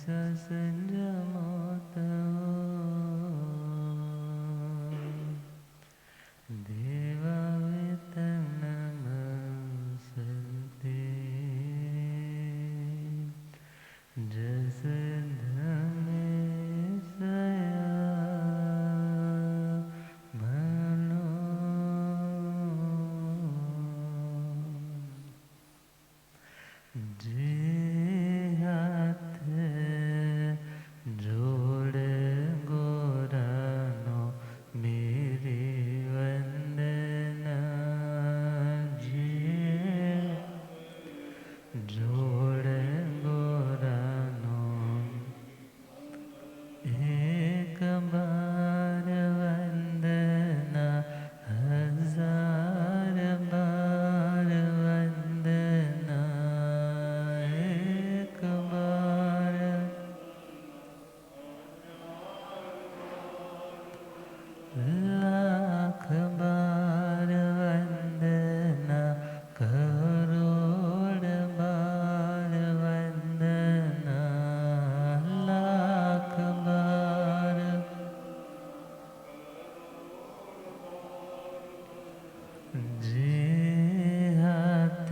संजमोत देवावितनमसन्ते जस धमे सया मनो जे हाथ जोड़ गोरानो मेरी वंदना जे जोड़ गोरानो एक बार वंदना हजार बार वंदना एक बार लाख बार वंदना करोड़ बार वंदना लाख बार जे हाथ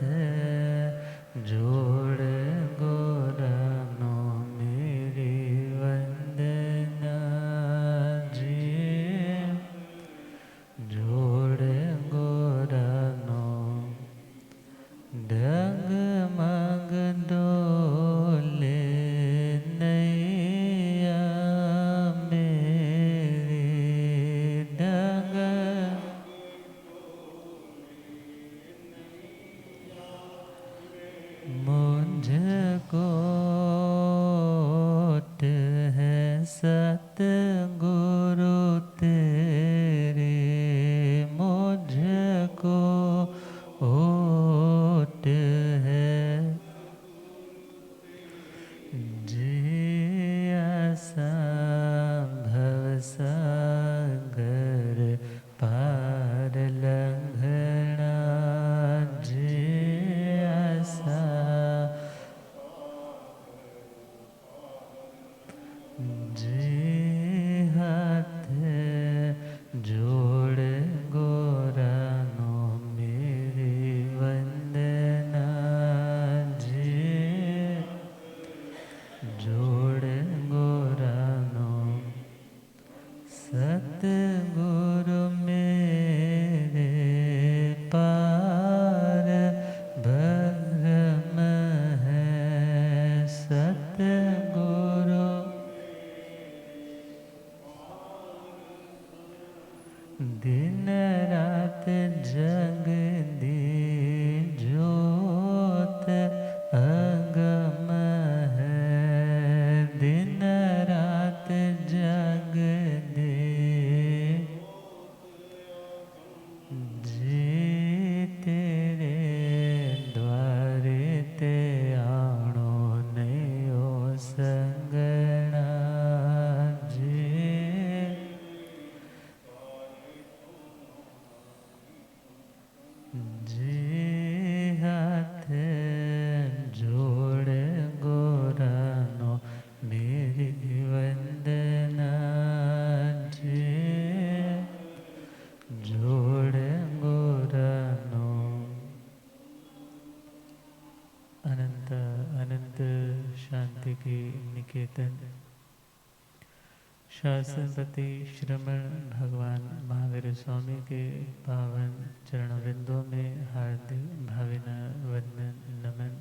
जोड़ गोरानो मेरी वंदना जे जोड़ गोरानो डगमग डोले नैया मेरी डग मुझको है सतगुरु तेरे मुझको ओट है जे भवसागर पार लंघना जे जे हाथ जोड़ गोरानो मेरी वंदना जे जोड़ गोरानो सतगुरु मेरे पार भरम है सतगुरु दिन रात जग दी जोत अगम है दिन रात जग दे जे तेरे द्वारे ते आणो नयो संगना जे हाथ जोड़ गोरानो मेरी वंदना जे जोड़ गोरानो अनंत अनंत शांति की निकेतन शासनपति श्रमण भगवान महावीर स्वामी के पावन चरणवृंदों में हार्दिक भावना वंदन नमन।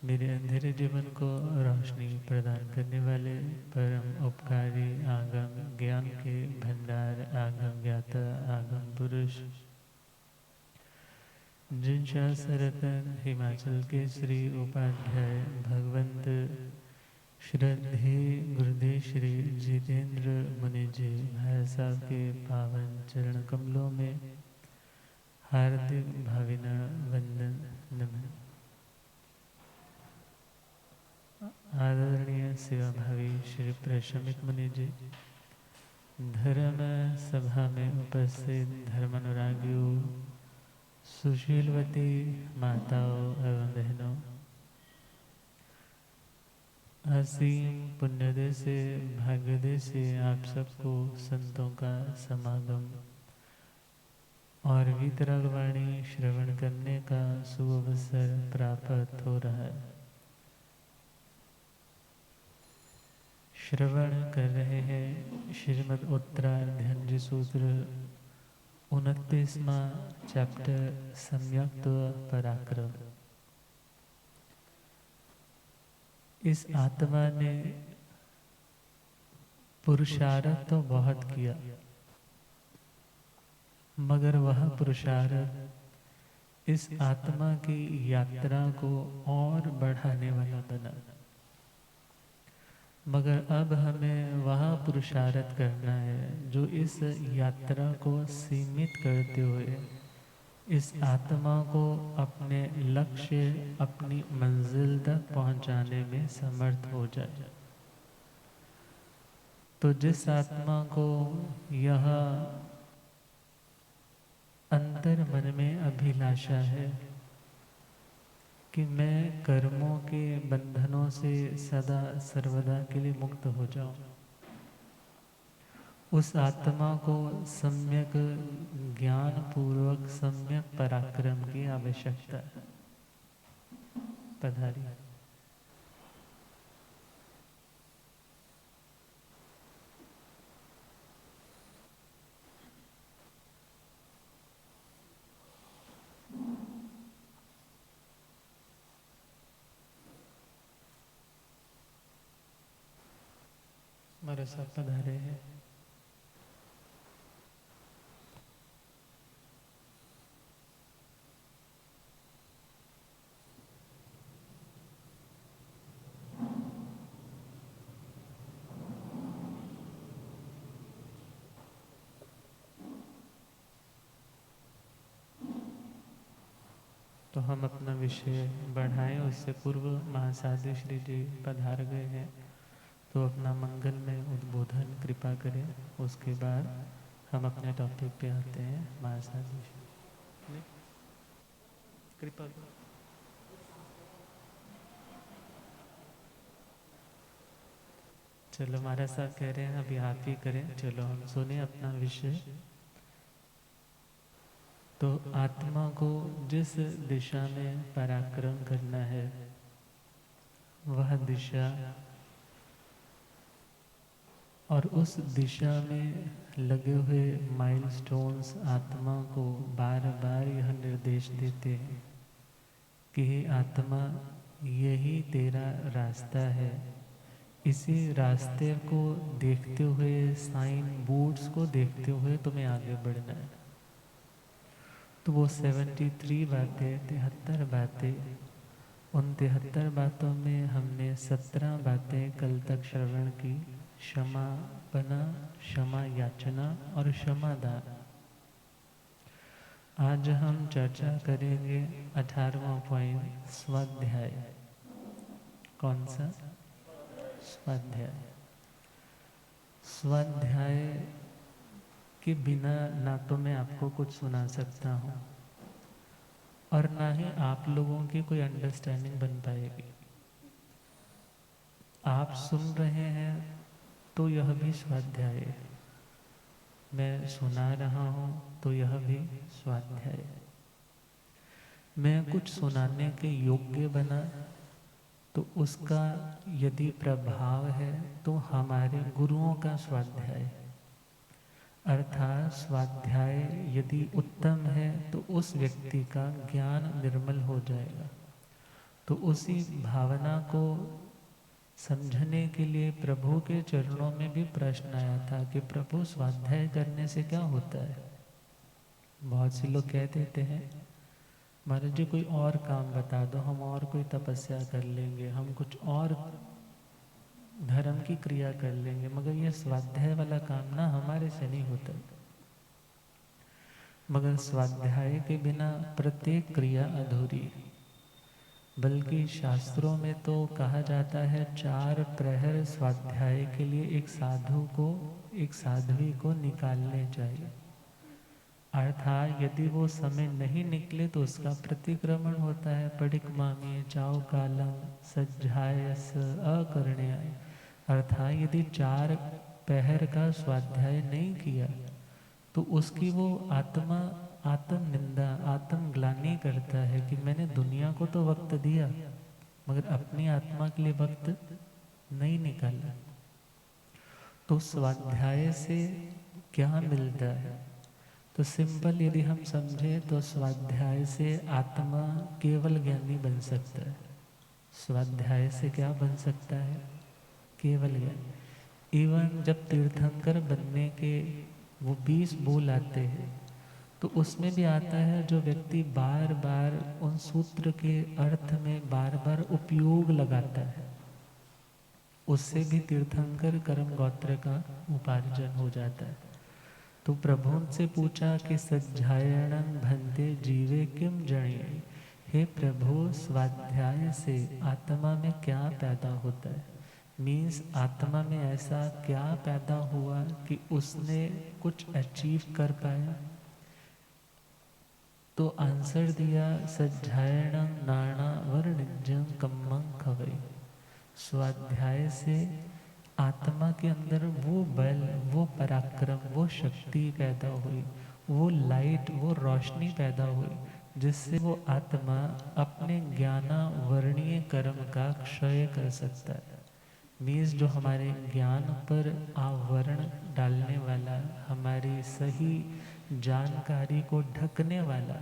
मेरे अंधेरे जीवन को रोशनी प्रदान करने वाले परम उपकारी आगम ज्ञान के भंडार आगम ज्ञाता आगम पुरुष जिन शासरतन हिमाचल के श्री उपाध्याय भगवंत श्रद्धे गुरुदेव श्री जितेंद्र मुनि जी भाई साहब के पावन चरण कमलों में हार्दिक भावना वंदन नमन। आदरणीय सेवा भावी श्री प्रशमित मुनि जी, धर्म सभा में उपस्थित धर्मानुरागियों, सुशीलवती माताओं एवं बहनों, असीम पुण्यदय से भाग्योदय से आप सबको संतों का समागम और वीतराग वाणी श्रवण करने का शुभ अवसर प्राप्त हो रहा है। श्रवण कर रहे हैं श्रीमद् उत्तरार्धंज सूत्र 29वां चैप्टर सम्यक्त पराक्रम। इस आत्मा ने पुरुषार्थ तो बहुत किया, मगर वह पुरुषार्थ इस आत्मा की यात्रा को और बढ़ाने वाला बना। मगर अब हमें वह पुरुषार्थ करना है जो इस यात्रा को सीमित करते हुए इस आत्मा को अपने लक्ष्य, अपनी मंजिल तक पहुंचाने में समर्थ हो जाए। तो जिस आत्मा को यह अंतर मन में अभिलाषा है कि मैं कर्मों के बंधनों से सदा सर्वदा के लिए मुक्त हो जाऊं, उस आत्मा को सम्यक ज्ञान पूर्वक सम्यक पराक्रम की आवश्यकता है। पधारी। हमारे साथ पधारे हैं तो हम अपना विषय बढ़ाएं। उससे पूर्व महासाध्य श्री जी पधार गए हैं, तो अपना मंगल में उद्बोधन कृपा करें। उसके बाद हम अपने टॉपिक पे आते हैं। महासाध्य श्री कृपा। चलो हमारा साथ कह रहे हैं, अभी आप ही करें। चलो हम सुने अपना विषय। तो आत्मा को जिस दिशा में पराक्रम करना है, वह दिशा और उस दिशा में लगे हुए माइलस्टोन्स आत्मा को बार बार यह निर्देश देते हैं कि हे आत्मा, यही तेरा रास्ता है। इसी रास्ते को देखते हुए, साइन बोर्ड्स को देखते हुए तुम्हें आगे बढ़ना है। तो वो 73 बातें, 73 बातें, उन 73 बातों में हमने 17 बातें कल तक श्रवण की। क्षमापना, क्षमा याचना और क्षमादान। आज हम चर्चा करेंगे 18वां पॉइंट, स्वाध्याय। कौन सा? स्वाध्याय। स्वाध्याय के बिना ना तो मैं आपको कुछ सुना सकता हूँ और ना ही आप लोगों की कोई अंडरस्टैंडिंग बन पाएगी। आप सुन रहे हैं तो यह भी स्वाध्याय है, मैं सुना रहा हूँ तो यह भी स्वाध्याय है। मैं कुछ सुनाने के योग्य बना तो उसका यदि प्रभाव है तो हमारे गुरुओं का स्वाध्याय है। अर्थात स्वाध्याय यदि उत्तम है तो उस व्यक्ति का ज्ञान निर्मल हो जाएगा। तो उसी भावना को समझने के लिए प्रभु के चरणों में भी प्रश्न आया था कि प्रभु, स्वाध्याय करने से क्या होता है? बहुत से लोग कह देते हैं, महाराज जी कोई और काम बता दो, हम और कोई तपस्या कर लेंगे, हम कुछ और धर्म की क्रिया कर लेंगे, मगर ये स्वाध्याय वाला काम ना हमारे से नहीं होता। मगर स्वाध्याय के बिना प्रत्येक क्रिया अधूरी है। बल्कि शास्त्रों में तो कहा जाता है 4 प्रहर स्वाध्याय के लिए एक साधु को, एक साध्वी को निकालने चाहिए। अर्थात यदि वो समय नहीं निकले तो उसका प्रतिक्रमण होता है। पडिक मामी चाओ कालम सज्जायस अकर्ण्याय। अर्थात यदि 4 पहर का स्वाध्याय नहीं किया तो उसकी वो आत्मा आत्म निंदा आत्म ग्लानि करता है कि मैंने दुनिया को तो वक्त दिया मगर अपनी आत्मा के लिए वक्त नहीं निकाला। तो स्वाध्याय से क्या मिलता है? तो सिंपल यदि हम समझें तो स्वाध्याय से आत्मा केवल ज्ञानी बन सकता है। स्वाध्याय से क्या बन सकता है? केवल ज्ञान। इवन जब तीर्थंकर बनने के वो 20 बोल आते हैं तो उसमें भी आता है जो व्यक्ति बार बार उन सूत्र के अर्थ में बार बार उपयोग लगाता है उससे भी तीर्थंकर कर्म गोत्र का उपार्जन हो जाता है। तो प्रभु से पूछा कि सज्जायणं भन्ते जीवे किम जणिये। हे प्रभु, स्वाध्याय से आत्मा में क्या पैदा होता है? मीन्स आत्मा में ऐसा क्या पैदा हुआ कि उसने कुछ अचीव कर पाया? तो आंसर दिया सज्जायणं नाणा वर्णिजं कम्मं खवै। स्वाध्याय से आत्मा के अंदर वो बल, वो पराक्रम, वो शक्ति पैदा हुई, वो लाइट, वो रोशनी पैदा हुई जिससे वो आत्मा अपने ज्ञानावर्णीय कर्म का क्षय कर सकता है। मीन्स जो हमारे ज्ञान पर आवरण डालने वाला, हमारी सही जानकारी को ढकने वाला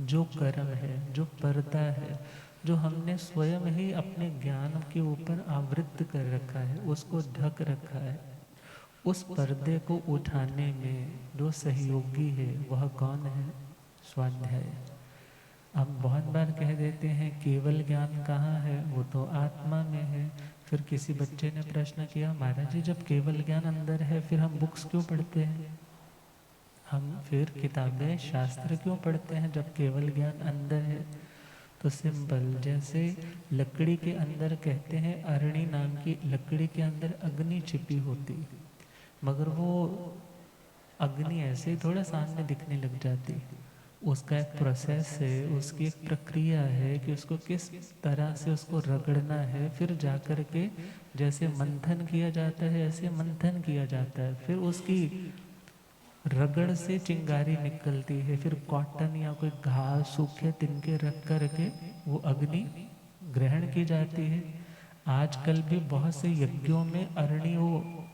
जो कर्म है, जो पर्दा है, जो हमने स्वयं ही अपने ज्ञान के ऊपर आवृत्त कर रखा है, उसको ढक रखा है, उस पर्दे को उठाने में जो सहयोगी है वह कौन है? स्वाध्याय। हम बहुत बार कह देते हैं केवल ज्ञान कहाँ है? वो तो आत्मा में है। फिर किसी बच्चे ने प्रश्न किया, महाराज जी जब केवल ज्ञान अंदर है फिर हम बुक्स क्यों पढ़ते हैं? हम फिर किताबें शास्त्र क्यों पढ़ते हैं जब केवल ज्ञान अंदर है? तो सिंपल, जैसे लकड़ी के अंदर कहते हैं अरणी नाम की लकड़ी के अंदर अग्नि छिपी होती, मगर वो अग्नि ऐसे ही थोड़ा सामने दिखने लग जाती। उसका एक प्रोसेस है, उसकी एक प्रक्रिया है कि उसको किस तरह से उसको रगड़ना है, फिर जा कर के जैसे मंथन किया जाता है ऐसे मंथन किया जाता है, फिर उसकी रगड़ से चिंगारी निकलती है, फिर कॉटन या कोई घास सूखे तिनके रख कर के वो अग्नि ग्रहण की जाती है। आजकल भी बहुत से यज्ञों में अरणी वो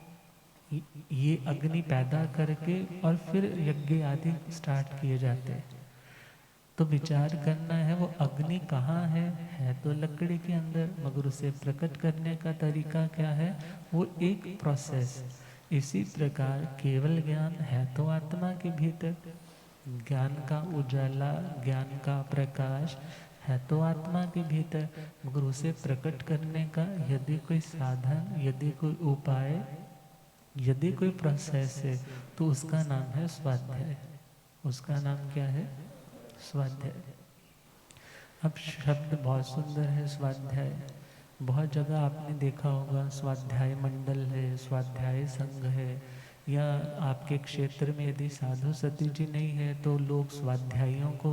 ये अग्नि पैदा करके और फिर यज्ञ आदि स्टार्ट किए जाते हैं। तो विचार करना है वो अग्नि कहाँ है तो लकड़ी के अंदर, मगर उसे प्रकट करने का तरीका क्या है? वो एक प्रोसेस। इसी प्रकार केवल ज्ञान है तो आत्मा के भीतर, ज्ञान का उजाला, ज्ञान का प्रकाश है तो आत्मा के भीतर, मगर उसे प्रकट करने का यदि कोई साधन, यदि कोई उपाय, यदि कोई प्रोसेस है तो उसका नाम है स्वाध्याय। उसका नाम क्या है? स्वाध्याय। अब शब्द बहुत सुंदर है स्वाध्याय। बहुत जगह आपने देखा होगा स्वाध्याय मंडल है, स्वाध्याय संघ है, या आपके क्षेत्र में यदि साधु सती जी नहीं है तो लोग स्वाध्यायियों को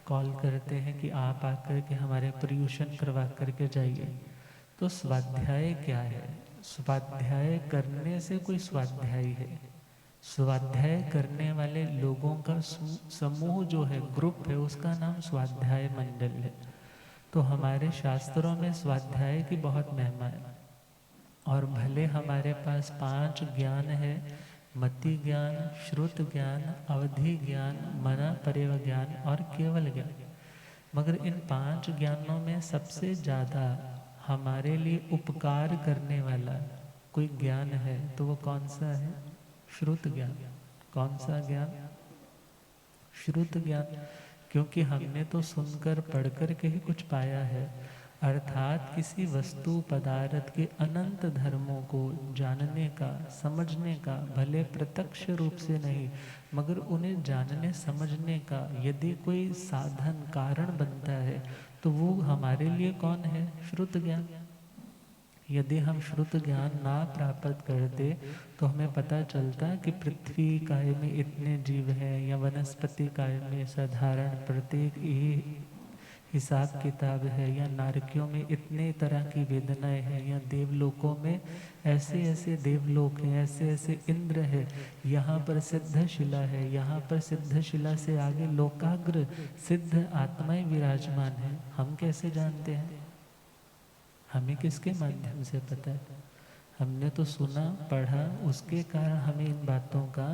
कॉल करते हैं कि आप आकर के हमारे पर्यूषण करवा करके जाइए। तो स्वाध्याय क्या है? स्वाध्याय करने से कोई स्वाध्याय है? स्वाध्याय करने वाले लोगों का समूह जो है, ग्रुप है, उसका नाम स्वाध्याय मंडल है। तो हमारे शास्त्रों में स्वाध्याय की बहुत महिमा है। और भले हमारे पास 5 ज्ञान है, मति ज्ञान, श्रुत ज्ञान, अवधि ज्ञान, मना परेव ज्ञान और केवल ज्ञान, मगर इन 5 ज्ञानों में सबसे ज़्यादा हमारे लिए उपकार करने वाला कोई ज्ञान है तो वो कौन सा है? श्रुत ज्ञान। कौन सा ज्ञान? श्रुत ज्ञान। क्योंकि हमने तो सुनकर पढ़कर के ही कुछ पाया है, अर्थात किसी वस्तु पदार्थ के अनंत धर्मों को जानने का, समझने का, भले प्रत्यक्ष रूप से नहीं मगर उन्हें जानने समझने का यदि कोई साधन कारण बनता है तो वो हमारे लिए कौन है? श्रुत ज्ञान। यदि हम श्रुत ज्ञान ना प्राप्त करते तो हमें पता चलता कि पृथ्वी काय में इतने जीव हैं, या वनस्पति काय में साधारण प्रत्येक ही हिसाब किताब है, या नारकियों में इतने तरह की वेदनाएं हैं, या देवलोकों में ऐसे ऐसे देवलोक हैं, ऐसे ऐसे इंद्र है, यहाँ पर सिद्ध शिला है, यहाँ पर सिद्ध शिला से आगे लोकाग्र सिद्ध आत्माएं विराजमान है। हम कैसे जानते हैं? हमें किसके माध्यम से पता है? हमने तो सुना पढ़ा, उसके कारण हमें इन बातों का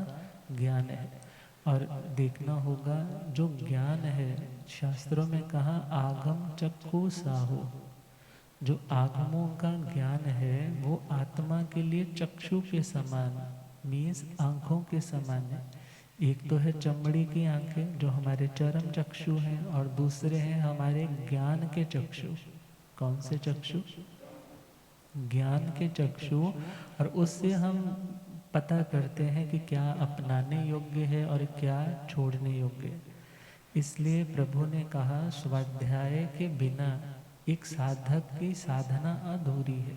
ज्ञान है। और देखना होगा जो ज्ञान है, शास्त्रों में कहा आगम चक्षु साहु, जो आगमों का ज्ञान है वो आत्मा के लिए चक्षु के समान, मीन्स आँखों के समान है। एक तो है चमड़ी की आंखें जो हमारे चरम चक्षु हैं, और दूसरे हैं हमारे ज्ञान के चक्षु। कौन से चक्षु? ज्ञान के चक्षु। और उससे हम पता करते हैं कि क्या अपनाने योग्य है और क्या छोड़ने योग्य है। इसलिए प्रभु ने कहा स्वाध्याय के बिना एक साधक की साधना अधूरी है।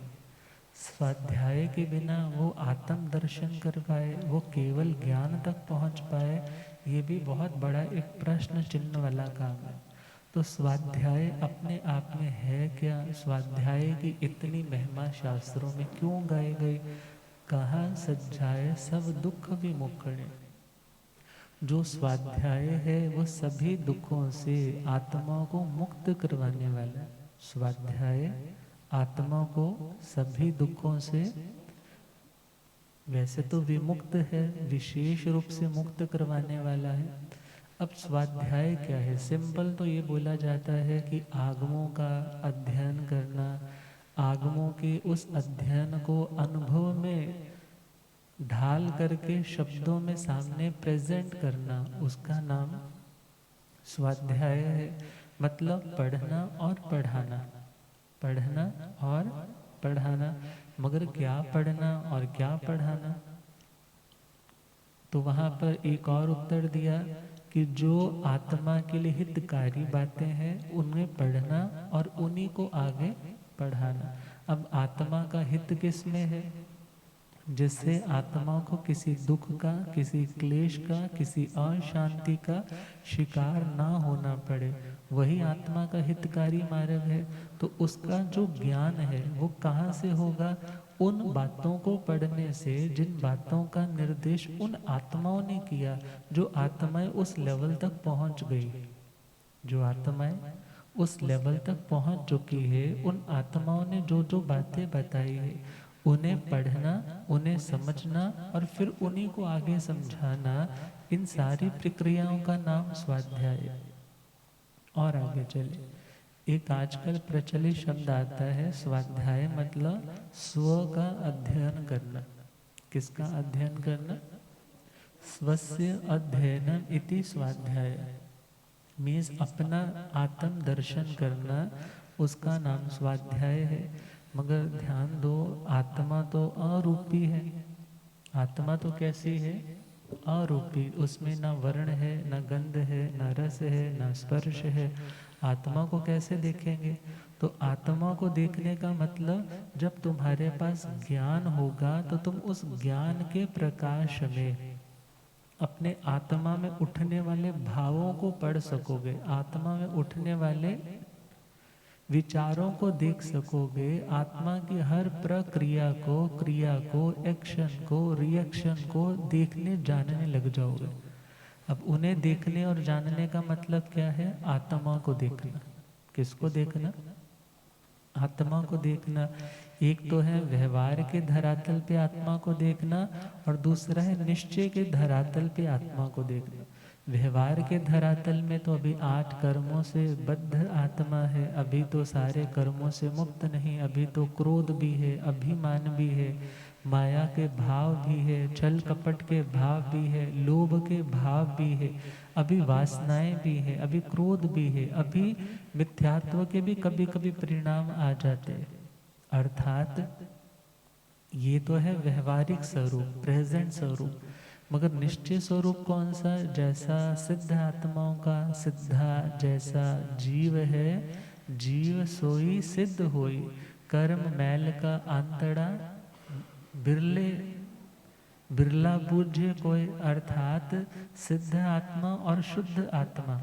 स्वाध्याय के बिना वो आत्म दर्शन कर पाए, वो केवल ज्ञान तक पहुंच पाए, ये भी बहुत बड़ा एक प्रश्न चिन्ह वाला काम है। तो स्वाध्याय अपने आप में है क्या? स्वाध्याय की इतनी महिमा शास्त्रों में क्यों गाई गई? कहा सज्जाए सब दुख विमुक्ति। जो स्वाध्याय है वो सभी दुखों से आत्मा को मुक्त करवाने वाला है। स्वाध्याय आत्मा को सभी दुखों से वैसे तो विमुक्त है, विशेष रूप से मुक्त करवाने वाला है। अब स्वाध्याय क्या है? सिंपल तो ये बोला जाता है कि आगमों का अध्ययन करना, आगमों के उस अध्ययन को अनुभव में ढाल करके शब्दों में सामने प्रेजेंट करना, उसका नाम स्वाध्याय है। मतलब पढ़ना और पढ़ाना, पढ़ना और पढ़ाना। मगर क्या पढ़ना और क्या पढ़ाना? तो वहाँ पर एक और उत्तर दिया कि जो आत्मा के लिए हितकारी बातें हैं उन्हें पढ़ना और उन्हीं को आगे पढ़ाना। अब आत्मा का हित किस में है? जिससे आत्मा को किसी दुख का, किसी क्लेश का, किसी अशांति का शिकार ना होना पड़े, वही आत्मा का हितकारी मार्ग है। तो उसका जो ज्ञान है वो कहाँ से होगा? उन बातों को पढ़ने से जिन बातों का निर्देश उन आत्माओं ने किया, जो आत्माएं उस लेवल तक पहुंच गई, जो आत्माएं उस लेवल तक पहुंच चुकी है, उन आत्माओं ने जो जो बातें बताई है उन्हें पढ़ना, उन्हें समझना और फिर उन्हीं को आगे समझाना, इन सारी प्रक्रियाओं का नाम स्वाध्याय है। और आगे चले, एक आजकल प्रचलित शब्द आता है स्वाध्याय, मतलब स्व का अध्ययन करना। किसका अध्ययन करना? स्वस्य अध्ययनम इति स्वाध्याय, मीन्स अपना आत्म दर्शन करना, उसका नाम स्वाध्याय है। मगर ध्यान दो, आत्मा तो अरूपी है। आत्मा तो कैसी है? अरूपी। उसमें ना वर्ण है, ना गंध है, ना रस है, ना स्पर्श है। आत्मा को कैसे देखेंगे? तो आत्मा को देखने का मतलब, जब तुम्हारे पास ज्ञान होगा तो तुम उस ज्ञान के प्रकाश में अपने आत्मा में उठने वाले भावों को पढ़ सकोगे, आत्मा में उठने वाले विचारों को देख सकोगे, आत्मा की हर प्रक्रिया को, क्रिया को, एक्शन को, रिएक्शन को देखने जानने लग जाओगे। अब उन्हें देखने और जानने का मतलब क्या है? आत्मा को देखना। किसको देखना? आत्मा को देखना। एक तो है व्यवहार के धरातल पे आत्मा को देखना, और दूसरा है निश्चय के धरातल पे आत्मा को देखना। व्यवहार के धरातल में तो अभी 8 कर्मों से बद्ध आत्मा है, अभी तो सारे कर्मों से मुक्त नहीं, अभी तो क्रोध भी है, अभिमान भी है, माया के भाव भी है, छल कपट के भाव भी है, लोभ के भाव भी है, अभी वासनाएं भी है, अभी क्रोध भी है, अभी मिथ्यात्व के भी कभी कभी परिणाम आ जाते हैं। अर्थात ये तो है व्यवहारिक स्वरूप, प्रेजेंट स्वरूप। मगर निश्चय स्वरूप कौन सा? जैसा सिद्ध आत्माओं का सिद्धा जैसा जीव है, जीव सोई सिद्ध होई। कर्म मैल का आंतड़ा बिरला बूझे कोई, अर्थात सिद्ध आत्मा और शुद्ध आत्मा,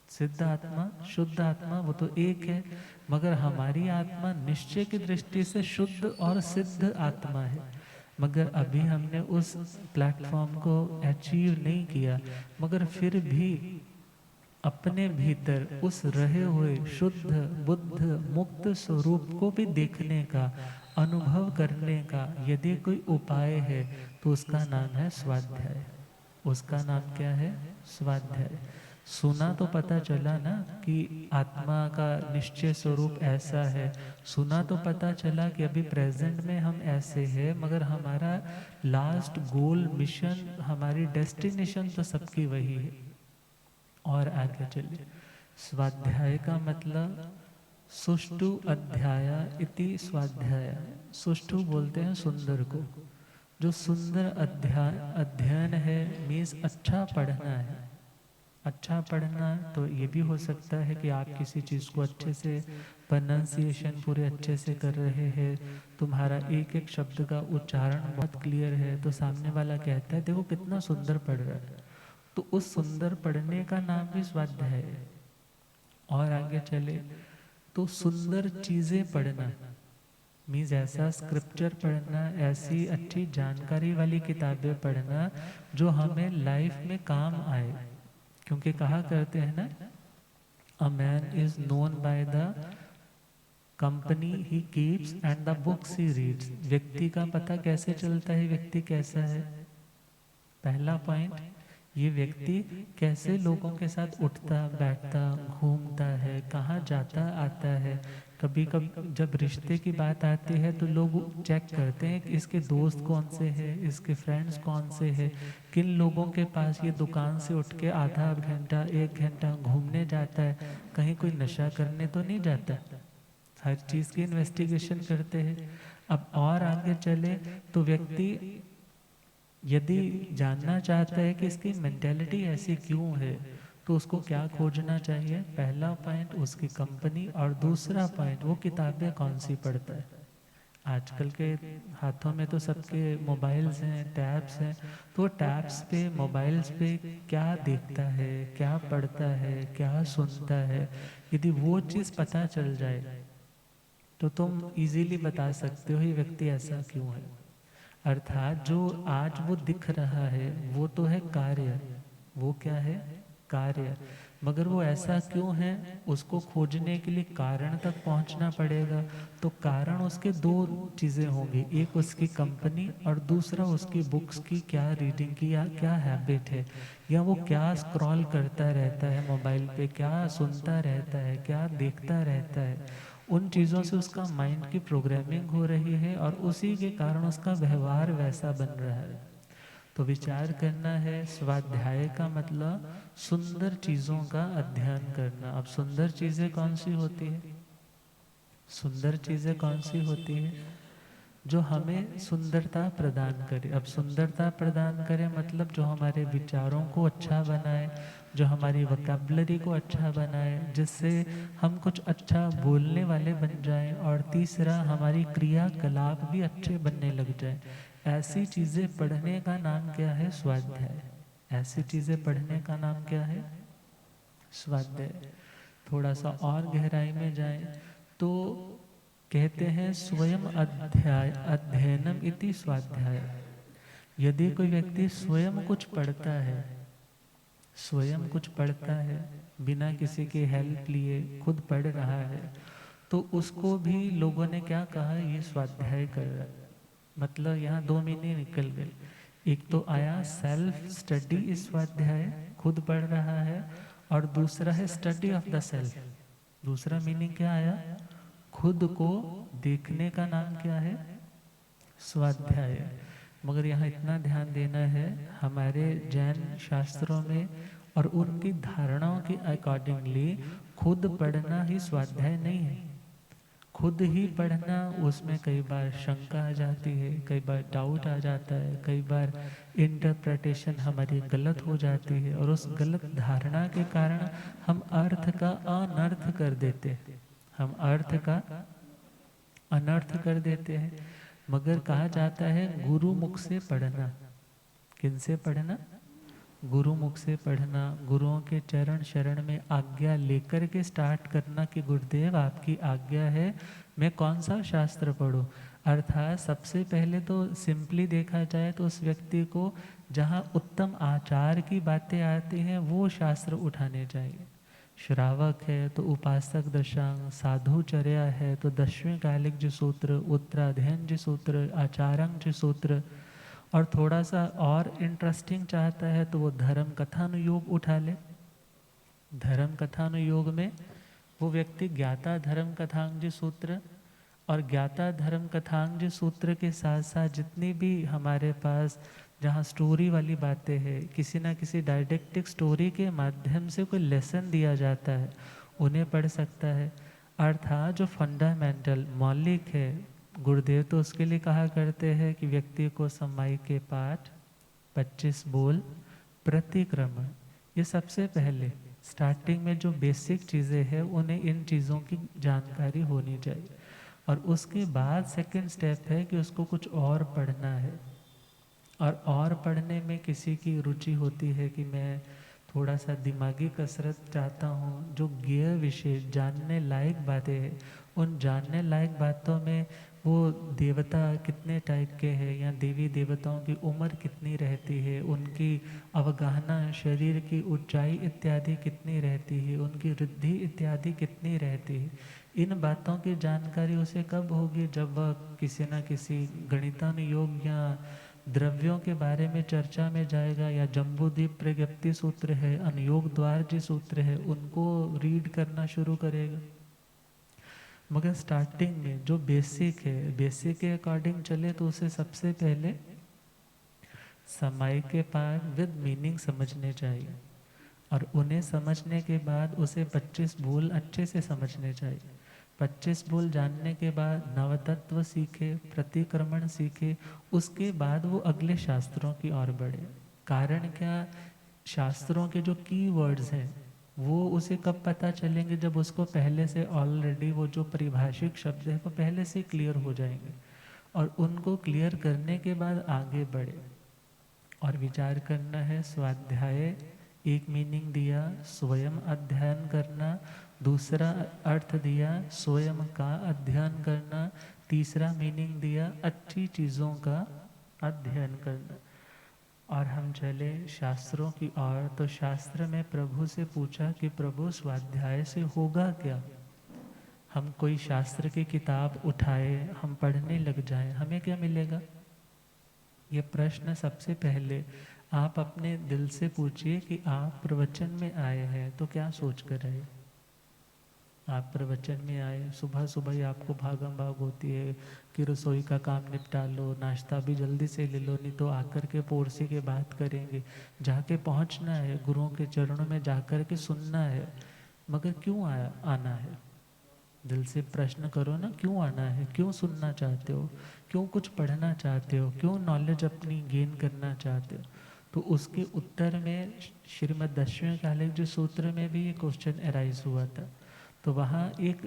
सिद्ध आत्मा शुद्ध आत्मा वो तो एक है, मगर हमारी आत्मा निश्चय की दृष्टि से शुद्ध और सिद्ध आत्मा है। मगर अभी हमने उस प्लेटफॉर्म को अचीव नहीं किया, मगर फिर भी अपने भीतर उस रहे हुए शुद्ध बुद्ध मुक्त स्वरूप को भी देखने का, अनुभव करने का यदि कोई उपाय है तो उसका नाम है स्वाध्याय। उसका नाम क्या है? स्वाध्याय। सुना तो पता चला ना कि आत्मा का निश्चय स्वरूप ऐसा है, सुना तो पता चला कि अभी प्रेजेंट में हम ऐसे हैं, मगर हमारा लास्ट गोल मिशन, हमारी डेस्टिनेशन तो सबकी वही है। और आगे चलिए, स्वाध्याय का मतलब सुष्ठु अध्याय इति स्वाध्याय। सुष्ठु बोलते हैं सुंदर को, जो सुंदर अध्ययन है मीन्स अच्छा पढ़ना है। अच्छा पढ़ना तो ये भी हो सकता है कि आप किसी चीज़ को अच्छे से प्रोनाउंसिएशन पूरे अच्छे से कर रहे हैं, तुम्हारा एक एक शब्द का उच्चारण बहुत क्लियर है, तो सामने वाला कहता है देखो कितना सुंदर पढ़ रहा है, तो उस सुंदर पढ़ने का नाम भी स्वाध्याय है। और आगे चले तो सुंदर चीज़ें पढ़ना मीन्स ऐसा स्क्रिप्चर पढ़ना, ऐसी अच्छी जानकारी वाली किताबें पढ़ना जो हमें लाइफ में काम आए। क्योंकि कहा करते हैं ना, a man is known by the company he keeps and the books he reads. व्यक्ति का पता कैसे चलता है व्यक्ति कैसा है? पहला पॉइंट, ये व्यक्ति कैसे लोगों के साथ उठता बैठता घूमता है, कहाँ जाता आता है। कभी कभी जब रिश्ते की बात आती है तो लोग चेक करते हैं कि इसके दोस्त कौन से हैं, इसके फ्रेंड्स कौन से हैं, किन लोगों के पास ये दुकान से उठ के आधा घंटा एक घंटा घूमने जाता है, कहीं कोई नशा करने तो नहीं जाता। हर चीज़ की इन्वेस्टिगेशन करते हैं। अब और आगे चले तो व्यक्ति यदि जानना चाहता है कि इसकी मेंटेलिटी ऐसी क्यों है, तो उसको क्या खोजना चाहिए? पहला पॉइंट उसकी कंपनी, और दूसरा पॉइंट वो किताबें कौन सी पढ़ता है। आजकल के हाथों में तो सबके मोबाइल्स हैं, टैब्स हैं, तो टैब्स पे मोबाइल्स पे क्या देखता है, क्या पढ़ता है, क्या सुनता है, यदि वो चीज़ पता चल जाए तो तुम इजीली बता सकते हो ये व्यक्ति ऐसा क्यों है। अर्थात जो आज वो दिख रहा है वो तो है कार्य, वो क्या है? कार्य। मगर वो ऐसा क्यों है उसको खोजने के लिए कारण तक पहुंचना पड़ेगा। तो कारण उसके दो चीज़ें होंगी, एक उसकी कंपनी और दूसरा उसकी बुक्स की क्या रीडिंग की या क्या हैबिट है, या वो क्या स्क्रॉल करता रहता है मोबाइल पे, क्या सुनता रहता है, क्या देखता रहता है। उन चीज़ों से उसका माइंड की प्रोग्रामिंग हो रही है और उसी के कारण उसका व्यवहार वैसा बन रहा है। तो विचार करना है। स्वाध्याय का मतलब सुंदर चीज़ों का अध्ययन करना। अब सुंदर चीज़ें कौन सी होती है? सुंदर चीज़ें कौन सी होती है? जो हमें सुंदरता प्रदान करे। अब सुंदरता प्रदान करे मतलब जो हमारे विचारों को अच्छा बनाए, जो हमारी वोकैबुलरी को अच्छा बनाए, जिससे हम कुछ अच्छा बोलने वाले बन जाएं, और तीसरा हमारी क्रियाकलाप भी अच्छे बनने लग जाए। ऐसी चीज़ें पढ़ने का नाम क्या है? स्वाध्याय। ऐसी चीज़ें पढ़ने का नाम क्या है? स्वाध्याय। थोड़ा सा और गहराई में जाएं तो कहते हैं स्वयं अध्ययनम इति स्वाध्याय। यदि कोई व्यक्ति स्वयं कुछ पढ़ता है, स्वयं कुछ पढ़ता है बिना किसी की हेल्प लिए खुद पढ़ रहा है, तो उसको भी लोगों ने क्या कहा? ये स्वाध्याय कर रहा है। मतलब यहाँ दो मीनिंग निकल गए। एक तो आया सेल्फ स्टडी इज स्वाध्याय, खुद पढ़ रहा है, और दूसरा है स्टडी ऑफ द सेल्फ। दूसरा मीनिंग क्या आया? खुद को देखने का नाम क्या है? स्वाध्याय। मगर यहाँ इतना ध्यान देना है, हमारे जैन शास्त्रों में और उनकी धारणाओं के अकॉर्डिंगली खुद पढ़ना ही स्वाध्याय नहीं है। खुद ही पढ़ना, उसमें कई बार शंका आ जाती है, कई बार डाउट आ जाता है, कई बार इंटरप्रिटेशन हमारी गलत हो जाती है, और उस गलत धारणा के कारण हम अर्थ का अनर्थ कर देते हैं। हम अर्थ का अनर्थ कर देते हैं। मगर कहा जाता है गुरु मुख से पढ़ना। किनसे पढ़ना? गुरु मुख से पढ़ना, गुरुओं के चरण शरण में आज्ञा लेकर के स्टार्ट करना कि गुरुदेव आपकी आज्ञा है, मैं कौन सा शास्त्र पढूं। अर्थात सबसे पहले तो सिंपली देखा जाए तो उस व्यक्ति को जहाँ उत्तम आचार की बातें आती हैं वो शास्त्र उठाने चाहिए। श्रावक है तो उपासक दशांग, साधुचर्या है तो दशवें कालिक जी सूत्र, उत्तराध्ययन जी सूत्र, आचारंग जी सूत्र, और थोड़ा सा और इंटरेस्टिंग चाहता है तो वो धर्म कथानुयोग उठा ले। धर्म कथानुयोग में वो व्यक्ति ज्ञाता धर्म कथांग जी सूत्र और ज्ञाता धर्म कथांग जी सूत्र के साथ साथ जितनी भी हमारे पास जहाँ स्टोरी वाली बातें हैं, किसी ना किसी डायडेक्टिक स्टोरी के माध्यम से कोई लेसन दिया जाता है, उन्हें पढ़ सकता है। अर्थात जो फंडामेंटल मौलिक है, गुरुदेव तो उसके लिए कहा करते हैं कि व्यक्ति को समाई के पाठ, 25 बोल, प्रतिक्रमण, ये सबसे पहले स्टार्टिंग में जो बेसिक चीज़ें हैं उन्हें इन चीज़ों की जानकारी होनी चाहिए। और उसके बाद सेकंड स्टेप है कि उसको कुछ और पढ़ना है। और पढ़ने में किसी की रुचि होती है कि मैं थोड़ा सा दिमागी कसरत चाहता हूँ, जो ज्ञेय विशेष जानने लायक बातें हैं, उन जानने लायक बातों में वो देवता कितने टाइप के हैं या देवी देवताओं की उम्र कितनी रहती है, उनकी अवगाहना, शरीर की ऊंचाई इत्यादि कितनी रहती है, उनकी वृद्धि इत्यादि कितनी रहती है, इन बातों की जानकारी उसे कब होगी? जब वह किसी न किसी गणितानुयोग या द्रव्यों के बारे में चर्चा में जाएगा, या जम्बूद्वीप प्रज्ञप्ति सूत्र है, अनुयोग द्वार जी सूत्र है, उनको रीड करना शुरू करेगा। मगर स्टार्टिंग में जो बेसिक है, बेसिक के अकॉर्डिंग चले तो उसे सबसे पहले समय के पाठ विद मीनिंग समझने चाहिए, और उन्हें समझने के बाद उसे 25 बोल अच्छे से समझने चाहिए। 25 बोल जानने के बाद नवतत्व सीखे, प्रतिक्रमण सीखे, उसके बाद वो अगले शास्त्रों की ओर बढ़े। कारण क्या? शास्त्रों के जो कीवर्ड्स हैं वो उसे कब पता चलेंगे? जब उसको पहले से ऑलरेडी वो जो परिभाषिक शब्द है वो पहले से क्लियर हो जाएंगे, और उनको क्लियर करने के बाद आगे बढ़े। और विचार करना है। स्वाध्याय एक मीनिंग दिया, स्वयं अध्ययन करना। दूसरा अर्थ दिया, स्वयं का अध्ययन करना। तीसरा मीनिंग दिया, अच्छी चीज़ों का अध्ययन करना। और हम चले शास्त्रों की ओर, तो शास्त्र में प्रभु से पूछा कि प्रभु स्वाध्याय से होगा क्या? हम कोई शास्त्र की किताब उठाए, हम पढ़ने लग जाएं, हमें क्या मिलेगा? ये प्रश्न सबसे पहले आप अपने दिल से पूछिए कि आप प्रवचन में आए हैं तो क्या सोच कर आए? आप प्रवचन में आए, सुबह सुबह ही आपको भागम भाग होती है कि रसोई का काम निपटा लो, नाश्ता भी जल्दी से ले लो, नहीं तो आकर के पड़ोसी के बात करेंगे। जाके पहुंचना है, गुरुओं के चरणों में जाकर के सुनना है। मगर क्यों आना है? दिल से प्रश्न करो ना, क्यों आना है? क्यों सुनना चाहते हो? क्यों कुछ पढ़ना चाहते हो? क्यों नॉलेज अपनी गेन करना चाहते हो? तो उसके उत्तर में श्रीमद् दशवें कालिक जी सूत्र में भी ये क्वेश्चन अराइज हुआ था। तो वहाँ एक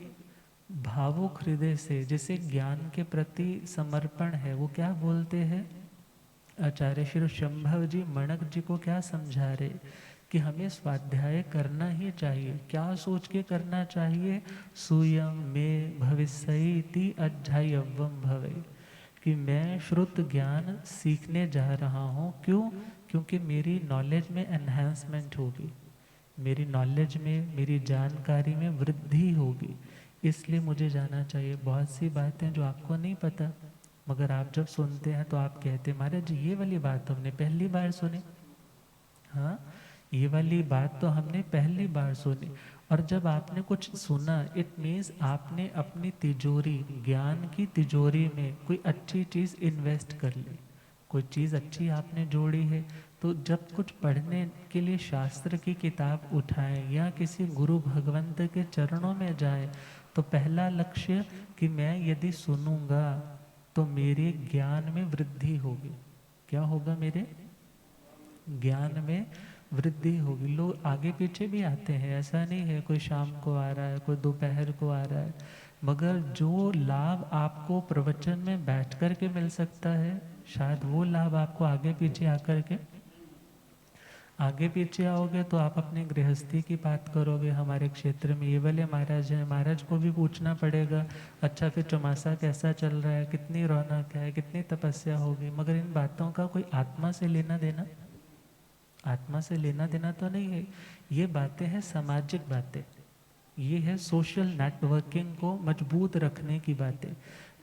भावुक हृदय से, जिसे ज्ञान के प्रति समर्पण है, वो क्या बोलते हैं? आचार्य श्री शंभव जी मणक जी को क्या समझा रहे कि हमें स्वाध्याय करना ही चाहिए। क्या सोच के करना चाहिए? सूयम में भविष्यति अध्यायवम भवे, कि मैं श्रुत ज्ञान सीखने जा रहा हूँ। क्यों? क्योंकि मेरी नॉलेज में एनहेंसमेंट होगी, मेरी नॉलेज में, मेरी जानकारी में वृद्धि होगी, इसलिए मुझे जाना चाहिए। बहुत सी बातें जो आपको नहीं पता, मगर आप जब सुनते हैं तो आप कहते हैं महाराज जी ये वाली बात हमने पहली बार सुनी। हाँ, ये वाली बात तो हमने पहली बार सुनी। और जब आपने कुछ सुना, इट मीन्स आपने अपनी तिजोरी, ज्ञान की तिजोरी में कोई अच्छी चीज़ इन्वेस्ट कर ली, कोई चीज़ अच्छी आपने जोड़ी है। तो जब कुछ पढ़ने के लिए शास्त्र की किताब उठाएं या किसी गुरु भगवंत के चरणों में जाएं, तो पहला लक्ष्य कि मैं यदि सुनूंगा तो मेरे ज्ञान में वृद्धि होगी। क्या होगा? मेरे ज्ञान में वृद्धि होगी। लोग आगे पीछे भी आते हैं, ऐसा नहीं है कोई शाम को आ रहा है, कोई दोपहर को आ रहा है, मगर जो लाभ आपको प्रवचन में बैठ कर के मिल सकता है, शायद वो लाभ आपको आगे पीछे आकर के, आगे पीछे आओगे तो आप अपने गृहस्थी की बात करोगे, हमारे क्षेत्र में ये वाले महाराज हैं, महाराज को भी पूछना पड़ेगा, अच्छा फिर चौमासा कैसा चल रहा है, कितनी रौनक है, कितनी तपस्या होगी। मगर इन बातों का कोई आत्मा से लेना देना, आत्मा से लेना देना तो नहीं है। ये बातें हैं सामाजिक बातें, ये है सोशल नेटवर्किंग को मजबूत रखने की बातें।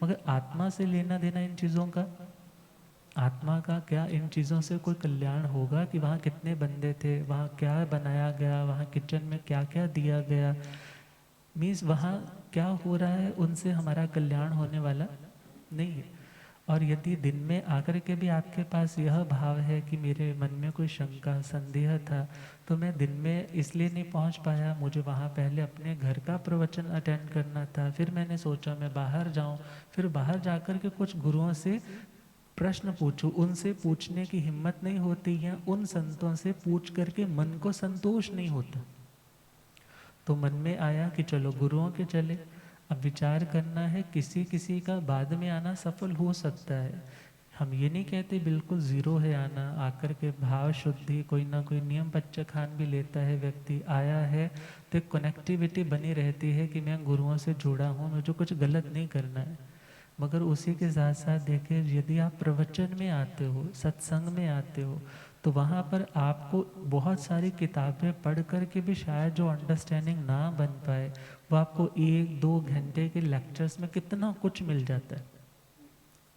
मगर आत्मा से लेना देना इन चीज़ों का, आत्मा का क्या इन चीज़ों से कोई कल्याण होगा कि वहाँ कितने बंदे थे, वहाँ क्या बनाया गया, वहाँ किचन में क्या क्या दिया गया, मीन्स वहाँ क्या हो रहा है, उनसे हमारा कल्याण होने वाला नहीं है। और यदि दिन में आकर के भी आपके पास यह भाव है कि मेरे मन में कोई शंका संदेह था, तो मैं दिन में इसलिए नहीं पहुंच पाया, मुझे वहाँ पहले अपने घर का प्रवचन अटेंड करना था, फिर मैंने सोचा मैं बाहर जाऊं, फिर बाहर जाकर के कुछ गुरुओं से प्रश्न पूछूं, उनसे पूछने की हिम्मत नहीं होती है, उन संतों से पूछ करके मन को संतोष नहीं होता। तो मन में आया कि चलो गुरुओं के चले। अब विचार करना है, किसी किसी का बाद में आना सफल हो सकता है, हम ये नहीं कहते बिल्कुल ज़ीरो है आना, आकर के भाव शुद्धि कोई ना कोई नियम पच्चखान भी लेता है व्यक्ति, आया है तो कनेक्टिविटी बनी रहती है कि मैं गुरुओं से जुड़ा हूँ, मुझे कुछ गलत नहीं करना है। मगर उसी के साथ साथ देखें, यदि आप प्रवचन में आते हो, सत्संग में आते हो, तो वहाँ पर आपको बहुत सारी किताबें पढ़ कर के भी शायद जो अंडरस्टैंडिंग ना बन पाए, वो आपको 1-2 घंटे के लेक्चर्स में कितना कुछ मिल जाता है।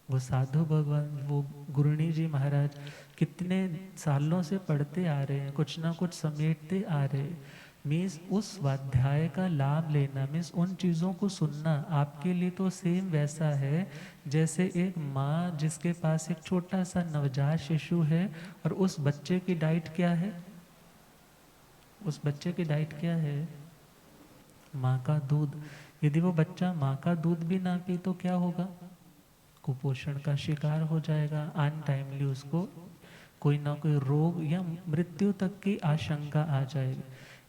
वो साधु भगवान, वो गुरुणी जी महाराज कितने सालों से पढ़ते आ रहे हैं, कुछ ना कुछ समेटते आ रहे हैं। मीन्स उस स्वाध्याय का लाभ लेना, मीन्स उन चीज़ों को सुनना आपके लिए तो सेम वैसा है जैसे एक माँ जिसके पास एक छोटा सा नवजात शिशु है, और उस बच्चे की डाइट क्या है, उस बच्चे की डाइट क्या है, माँ का दूध। यदि वो बच्चा माँ का दूध भी ना पी तो क्या होगा, कुपोषण का शिकार हो जाएगा, अनटाइमली उसको कोई ना कोई रोग या मृत्यु तक की आशंका आ जाएगी।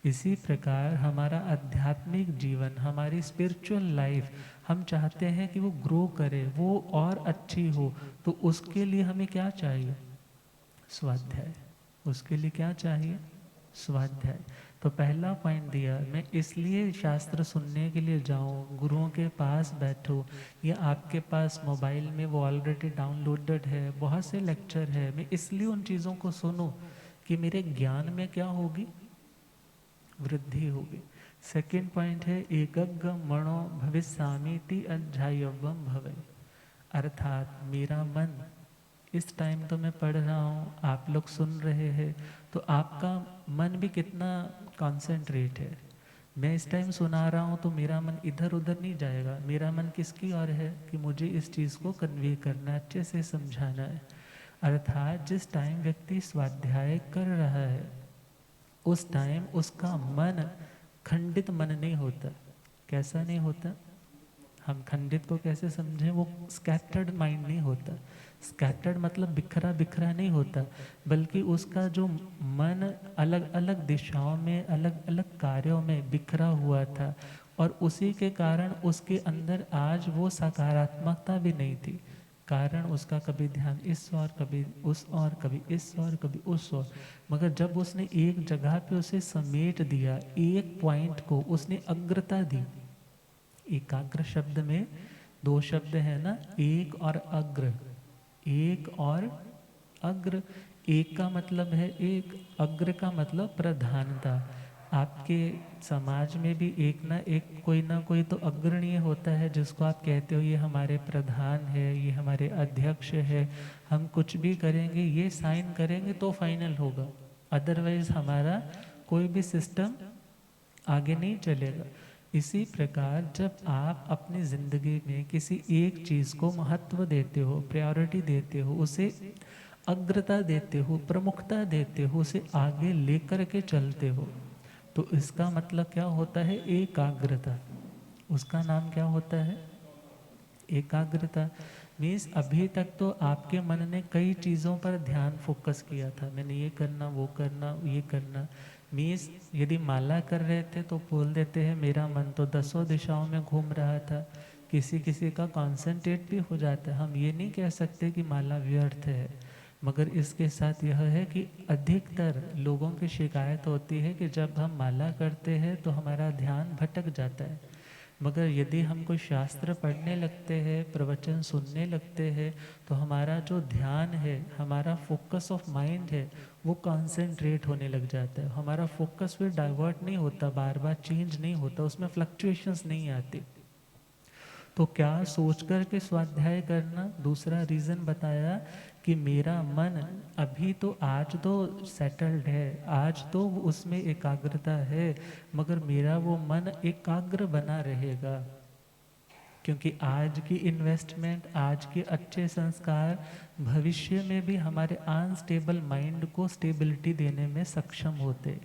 इसी प्रकार हमारा आध्यात्मिक जीवन, हमारी स्पिरिचुअल लाइफ, हम चाहते हैं कि वो ग्रो करे, वो और अच्छी हो, तो उसके लिए हमें क्या चाहिए, स्वाध्याय। उसके लिए क्या चाहिए, स्वाध्याय। तो पहला पॉइंट दिया, मैं इसलिए शास्त्र सुनने के लिए जाऊं, गुरुओं के पास बैठूं, या आपके पास मोबाइल में वो ऑलरेडी डाउनलोडेड है, बहुत से लेक्चर है, मैं इसलिए उन चीज़ों को सुनूं कि मेरे ज्ञान में क्या होगी, वृद्धि होगी। सेकंड पॉइंट है, एकग्ग मणो भविष्यामीति अध्यायवम भवे, अर्थात मेरा मन, इस टाइम तो मैं पढ़ रहा हूँ, आप लोग सुन रहे हैं, तो आपका मन भी कितना कॉन्सेंट्रेट है। मैं इस टाइम सुना रहा हूँ तो मेरा मन इधर उधर नहीं जाएगा, मेरा मन किसकी ओर है कि मुझे इस चीज़ को कन्वे करना है, अच्छे से समझाना है। अर्थात जिस टाइम व्यक्ति स्वाध्याय कर रहा है, उस टाइम उसका मन खंडित मन नहीं होता। कैसा नहीं होता, हम खंडित को कैसे समझें, वो स्कैटर्ड माइंड नहीं होता। स्कैटर्ड मतलब बिखरा बिखरा नहीं होता, बल्कि उसका जो मन अलग अलग दिशाओं में, अलग अलग कार्यों में बिखरा हुआ था, और उसी के कारण उसके अंदर आज वो सकारात्मकता भी नहीं थी। कारण उसका कभी ध्यान इस और कभी उस और कभी इस और कभी उस और। मगर जब उसने एक जगह पे उसे समेट दिया, एक पॉइंट को उसने अग्रता दी। एकाग्र शब्द में 2 शब्द है ना, एक और अग्र, एक और अग्र। एक का मतलब है एक, अग्र का मतलब प्रधानता। आपके समाज में भी एक ना कोई तो अग्रणीय होता है, जिसको आप कहते हो ये हमारे प्रधान है, ये हमारे अध्यक्ष है, हम कुछ भी करेंगे, ये साइन करेंगे तो फाइनल होगा, अदरवाइज हमारा कोई भी सिस्टम आगे नहीं चलेगा। इसी प्रकार जब आप अपनी ज़िंदगी में किसी एक चीज़ को महत्व देते हो, प्रायोरिटी देते हो, उसे अग्रता देते हो, प्रमुखता देते हो, उसे आगे लेकर के चलते हो, तो इसका मतलब क्या होता है, एकाग्रता। उसका नाम क्या होता है, एकाग्रता। मीन्स अभी तक तो आपके मन ने कई चीज़ों पर ध्यान फोकस किया था, मैंने ये करना, वो करना, ये करना, मीन्स यदि माला कर रहे थे तो बोल देते हैं मेरा मन तो 10 दिशाओं में घूम रहा था, किसी किसी का कॉन्सेंट्रेट भी हो जाता है। हम ये नहीं कह सकते कि माला व्यर्थ है, मगर इसके साथ यह है कि अधिकतर लोगों की शिकायत होती है कि जब हम माला करते हैं तो हमारा ध्यान भटक जाता है। मगर यदि हम कोई शास्त्र पढ़ने लगते हैं, प्रवचन सुनने लगते हैं, तो हमारा जो ध्यान है, हमारा फोकस ऑफ माइंड है, वो कॉन्सेंट्रेट होने लग जाता है। हमारा फोकस फिर डाइवर्ट नहीं होता, बार बार चेंज नहीं होता, उसमें फ्लक्चुएशंस नहीं आती। तो क्या सोच कर के स्वाध्याय करना। दूसरा रीज़न बताया कि मेरा मन अभी तो आज तो सेटल्ड है, आज तो उसमें एकाग्रता है, मगर मेरा वो मन एकाग्र बना रहेगा, क्योंकि आज की इन्वेस्टमेंट, आज के अच्छे संस्कार भविष्य में भी हमारे अनस्टेबल माइंड को स्टेबिलिटी देने में सक्षम होते।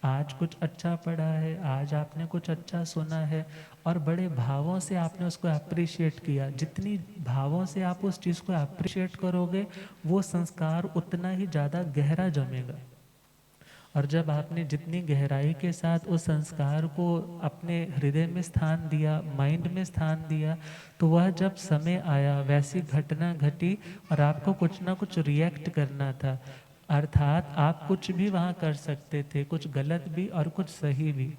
आज कुछ अच्छा पढ़ा है, आज आपने कुछ अच्छा सुना है और बड़े भावों से आपने उसको अप्रिशिएट किया। जितनी भावों से आप उस चीज़ को अप्रिशिएट करोगे, वो संस्कार उतना ही ज़्यादा गहरा जमेगा। और जब आपने जितनी गहराई के साथ उस संस्कार को अपने हृदय में स्थान दिया, माइंड में स्थान दिया, तो वह जब समय आया, वैसी घटना घटी और आपको कुछ ना कुछ रिएक्ट करना था, अर्थात आप कुछ भी वहाँ कर सकते थे, कुछ गलत भी और कुछ सही भी।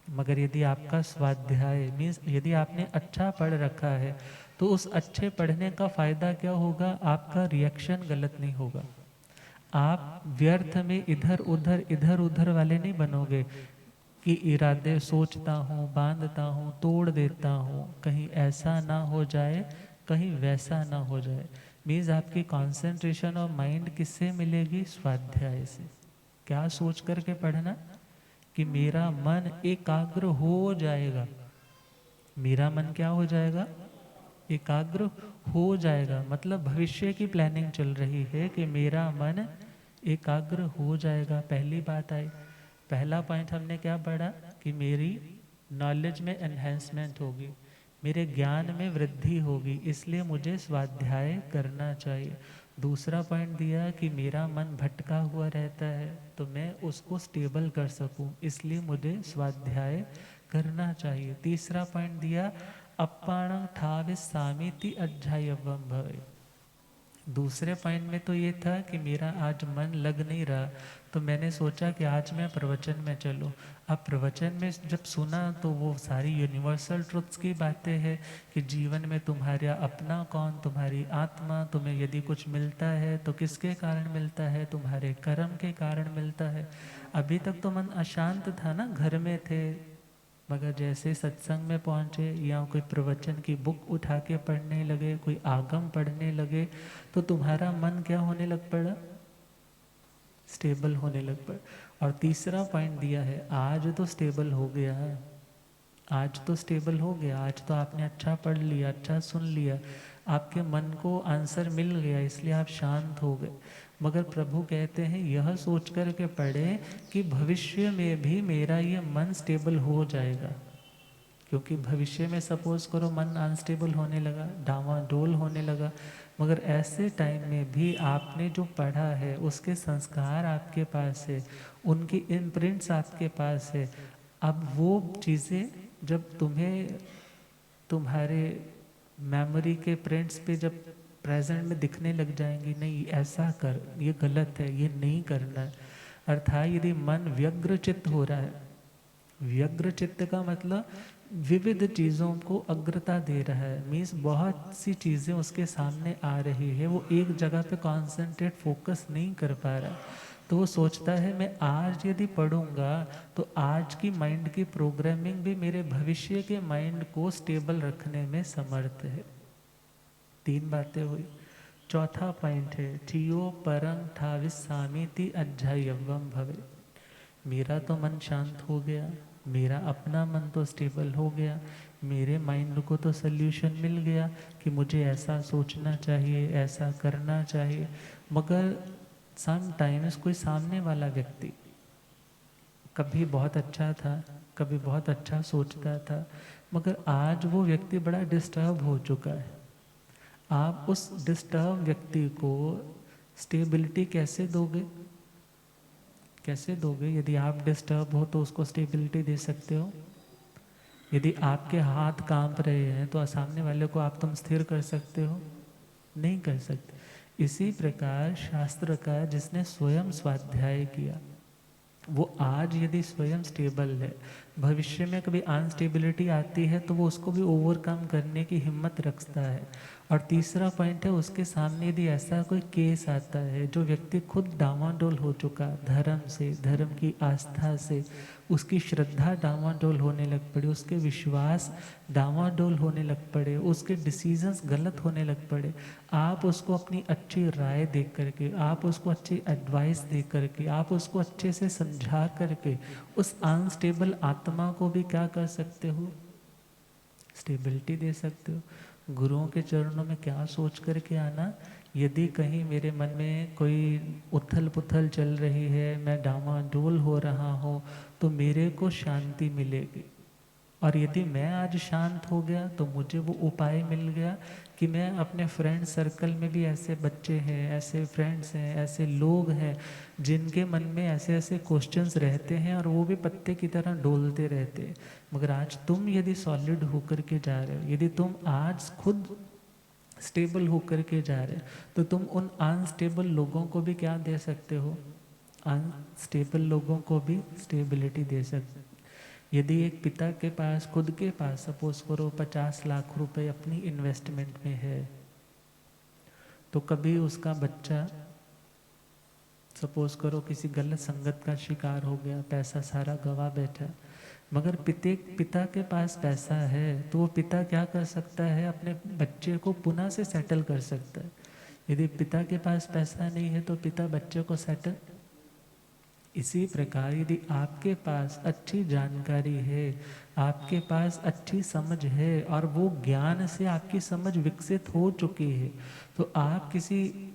मगर यदि आपका स्वाध्याय मीन्स यदि आपने अच्छा पढ़ रखा है, तो उस अच्छे पढ़ने का फ़ायदा क्या होगा, आपका रिएक्शन गलत नहीं होगा। आप व्यर्थ में इधर उधर वाले नहीं बनोगे कि इरादे सोचता हूँ, बांधता हूँ, तोड़ देता हूँ, कहीं ऐसा ना हो जाए, कहीं वैसा ना हो जाए। मीन्स आपकी कंसंट्रेशन और माइंड किससे मिलेगी, स्वाध्याय से। क्या सोच करके पढ़ना कि मेरा मन एकाग्र हो जाएगा। मेरा मन क्या हो जाएगा, एकाग्र हो जाएगा। मतलब भविष्य की प्लानिंग चल रही है कि मेरा मन एकाग्र हो जाएगा। पहली बात आई, पहला पॉइंट हमने क्या पढ़ा कि मेरी नॉलेज में एनहेंसमेंट होगी, मेरे ज्ञान में वृद्धि होगी, इसलिए मुझे स्वाध्याय करना चाहिए। दूसरा पॉइंट दिया कि मेरा मन भटका हुआ रहता है, तो मैं उसको स्टेबल कर सकूं, इसलिए मुझे स्वाध्याय करना चाहिए। तीसरा पॉइंट दिया अप्पाणं ठाविस्सामीति अध्यायवम भवे। दूसरे पॉइंट में तो ये था कि मेरा आज मन लग नहीं रहा, तो मैंने सोचा कि आज मैं प्रवचन में चलूँ। अब प्रवचन में जब सुना तो वो सारी यूनिवर्सल ट्रुथ्स की बातें हैं कि जीवन में तुम्हारा अपना कौन, तुम्हारी आत्मा, तुम्हें यदि कुछ मिलता है तो किसके कारण मिलता है, तुम्हारे कर्म के कारण मिलता है। अभी तक तो मन अशांत था ना, घर में थे, मगर जैसे सत्संग में पहुँचे या कोई प्रवचन की बुक उठा के पढ़ने लगे, कोई आगम पढ़ने लगे, तो तुम्हारा मन क्या होने लग पड़ा, स्टेबल होने लग पड़ा। और तीसरा पॉइंट दिया है, आज तो स्टेबल हो गया, आज तो स्टेबल हो गया, आज तो आपने अच्छा पढ़ लिया, अच्छा सुन लिया, आपके मन को आंसर मिल गया, इसलिए आप शांत हो गए। मगर प्रभु कहते हैं यह सोच कर के पढ़े कि भविष्य में भी मेरा ये मन स्टेबल हो जाएगा। क्योंकि भविष्य में सपोज करो मन अनस्टेबल होने लगा, डावाडोल होने लगा, मगर ऐसे टाइम में भी आपने जो पढ़ा है उसके संस्कार आपके पास है, उनकी इम्प्रिंट्स आपके पास है। अब वो चीज़ें जब तुम्हें तुम्हारे मेमोरी के प्रिंट्स पे जब प्रेजेंट में दिखने लग जाएंगी, नहीं ऐसा कर, ये गलत है, ये नहीं करना है। अर्थात यदि मन व्यग्र चित्त हो रहा है, व्यग्र चित्त का मतलब विविध चीज़ों को अग्रता दे रहा है, मीन्स बहुत सी चीज़ें उसके सामने आ रही है, वो एक जगह पे कॉन्सेंट्रेट फोकस नहीं कर पा रहा, तो वो सोचता है मैं आज यदि पढ़ूंगा तो आज की माइंड की प्रोग्रामिंग भी मेरे भविष्य के माइंड को स्टेबल रखने में समर्थ है। 3 बातें हुई। चौथा पॉइंट है ठियो परं ठाविस्सामीति अध्यायवम भवे। मेरा तो मन शांत हो गया, मेरा अपना मन तो स्टेबल हो गया, मेरे माइंड को तो सल्यूशन मिल गया कि मुझे ऐसा सोचना चाहिए, ऐसा करना चाहिए। मगर समटाइम्स कोई सामने वाला व्यक्ति कभी बहुत अच्छा था, कभी बहुत अच्छा सोचता था, मगर आज वो व्यक्ति बड़ा डिस्टर्ब हो चुका है। आप उस डिस्टर्ब व्यक्ति को स्टेबिलिटी कैसे दोगे? कैसे दोगे? यदि आप डिस्टर्ब हो तो उसको स्टेबिलिटी दे सकते हो? यदि आपके हाथ कांप रहे हैं तो सामने वाले को तुम स्थिर कर सकते हो? नहीं कर सकते। इसी प्रकार शास्त्र का जिसने स्वयं स्वाध्याय किया, वो आज यदि स्वयं स्टेबल है, भविष्य में कभी अनस्टेबिलिटी आती है तो वो उसको भी ओवरकम करने की हिम्मत रखता है। और तीसरा पॉइंट है, उसके सामने यदि ऐसा कोई केस आता है जो व्यक्ति खुद डामाडोल हो चुका धर्म से, धर्म की आस्था से, उसकी श्रद्धा डामाडोल होने लग पड़ी, उसके विश्वास डामाडोल होने लग पड़े, उसके डिसीजंस गलत होने लग पड़े, आप उसको अपनी अच्छी राय दे करके, आप उसको अच्छी एडवाइस दे करके, आप उसको अच्छे से समझा करके उस अनस्टेबल आत्मा को भी क्या कर सकते हो? स्टेबिलिटी दे सकते हो। गुरुओं के चरणों में क्या सोच करके आना, यदि कहीं मेरे मन में कोई उथल पुथल चल रही है, मैं डामाडोल हो रहा हूँ, तो मेरे को शांति मिलेगी। और यदि मैं आज शांत हो गया तो मुझे वो उपाय मिल गया कि मैं अपने फ्रेंड सर्कल में भी ऐसे बच्चे हैं, ऐसे फ्रेंड्स हैं, ऐसे लोग हैं जिनके मन में ऐसे ऐसे क्वेश्चंस रहते हैं और वो भी पत्ते की तरह डोलते रहते हैं। मगर आज तुम यदि सॉलिड होकर के जा रहे हो, यदि तुम आज खुद स्टेबल होकर के जा रहे हो, तो तुम उन अनस्टेबल लोगों को भी क्या दे सकते हो? अनस्टेबल लोगों को भी स्टेबिलिटी दे सकते हो। यदि एक पिता के पास, खुद के पास सपोज करो 50 लाख रुपए अपनी इन्वेस्टमेंट में है, तो कभी उसका बच्चा सपोज करो किसी गलत संगत का शिकार हो गया, पैसा सारा गवा बैठा, मगर पिता के पास पैसा है तो वो पिता क्या कर सकता है? अपने बच्चे को पुनः से सेटल कर सकता है। यदि पिता के पास पैसा नहीं है तो पिता बच्चे को सेटल। इसी प्रकार यदि आपके पास अच्छी जानकारी है, आपके पास अच्छी समझ है और वो ज्ञान से आपकी समझ विकसित हो चुकी है, तो आप किसी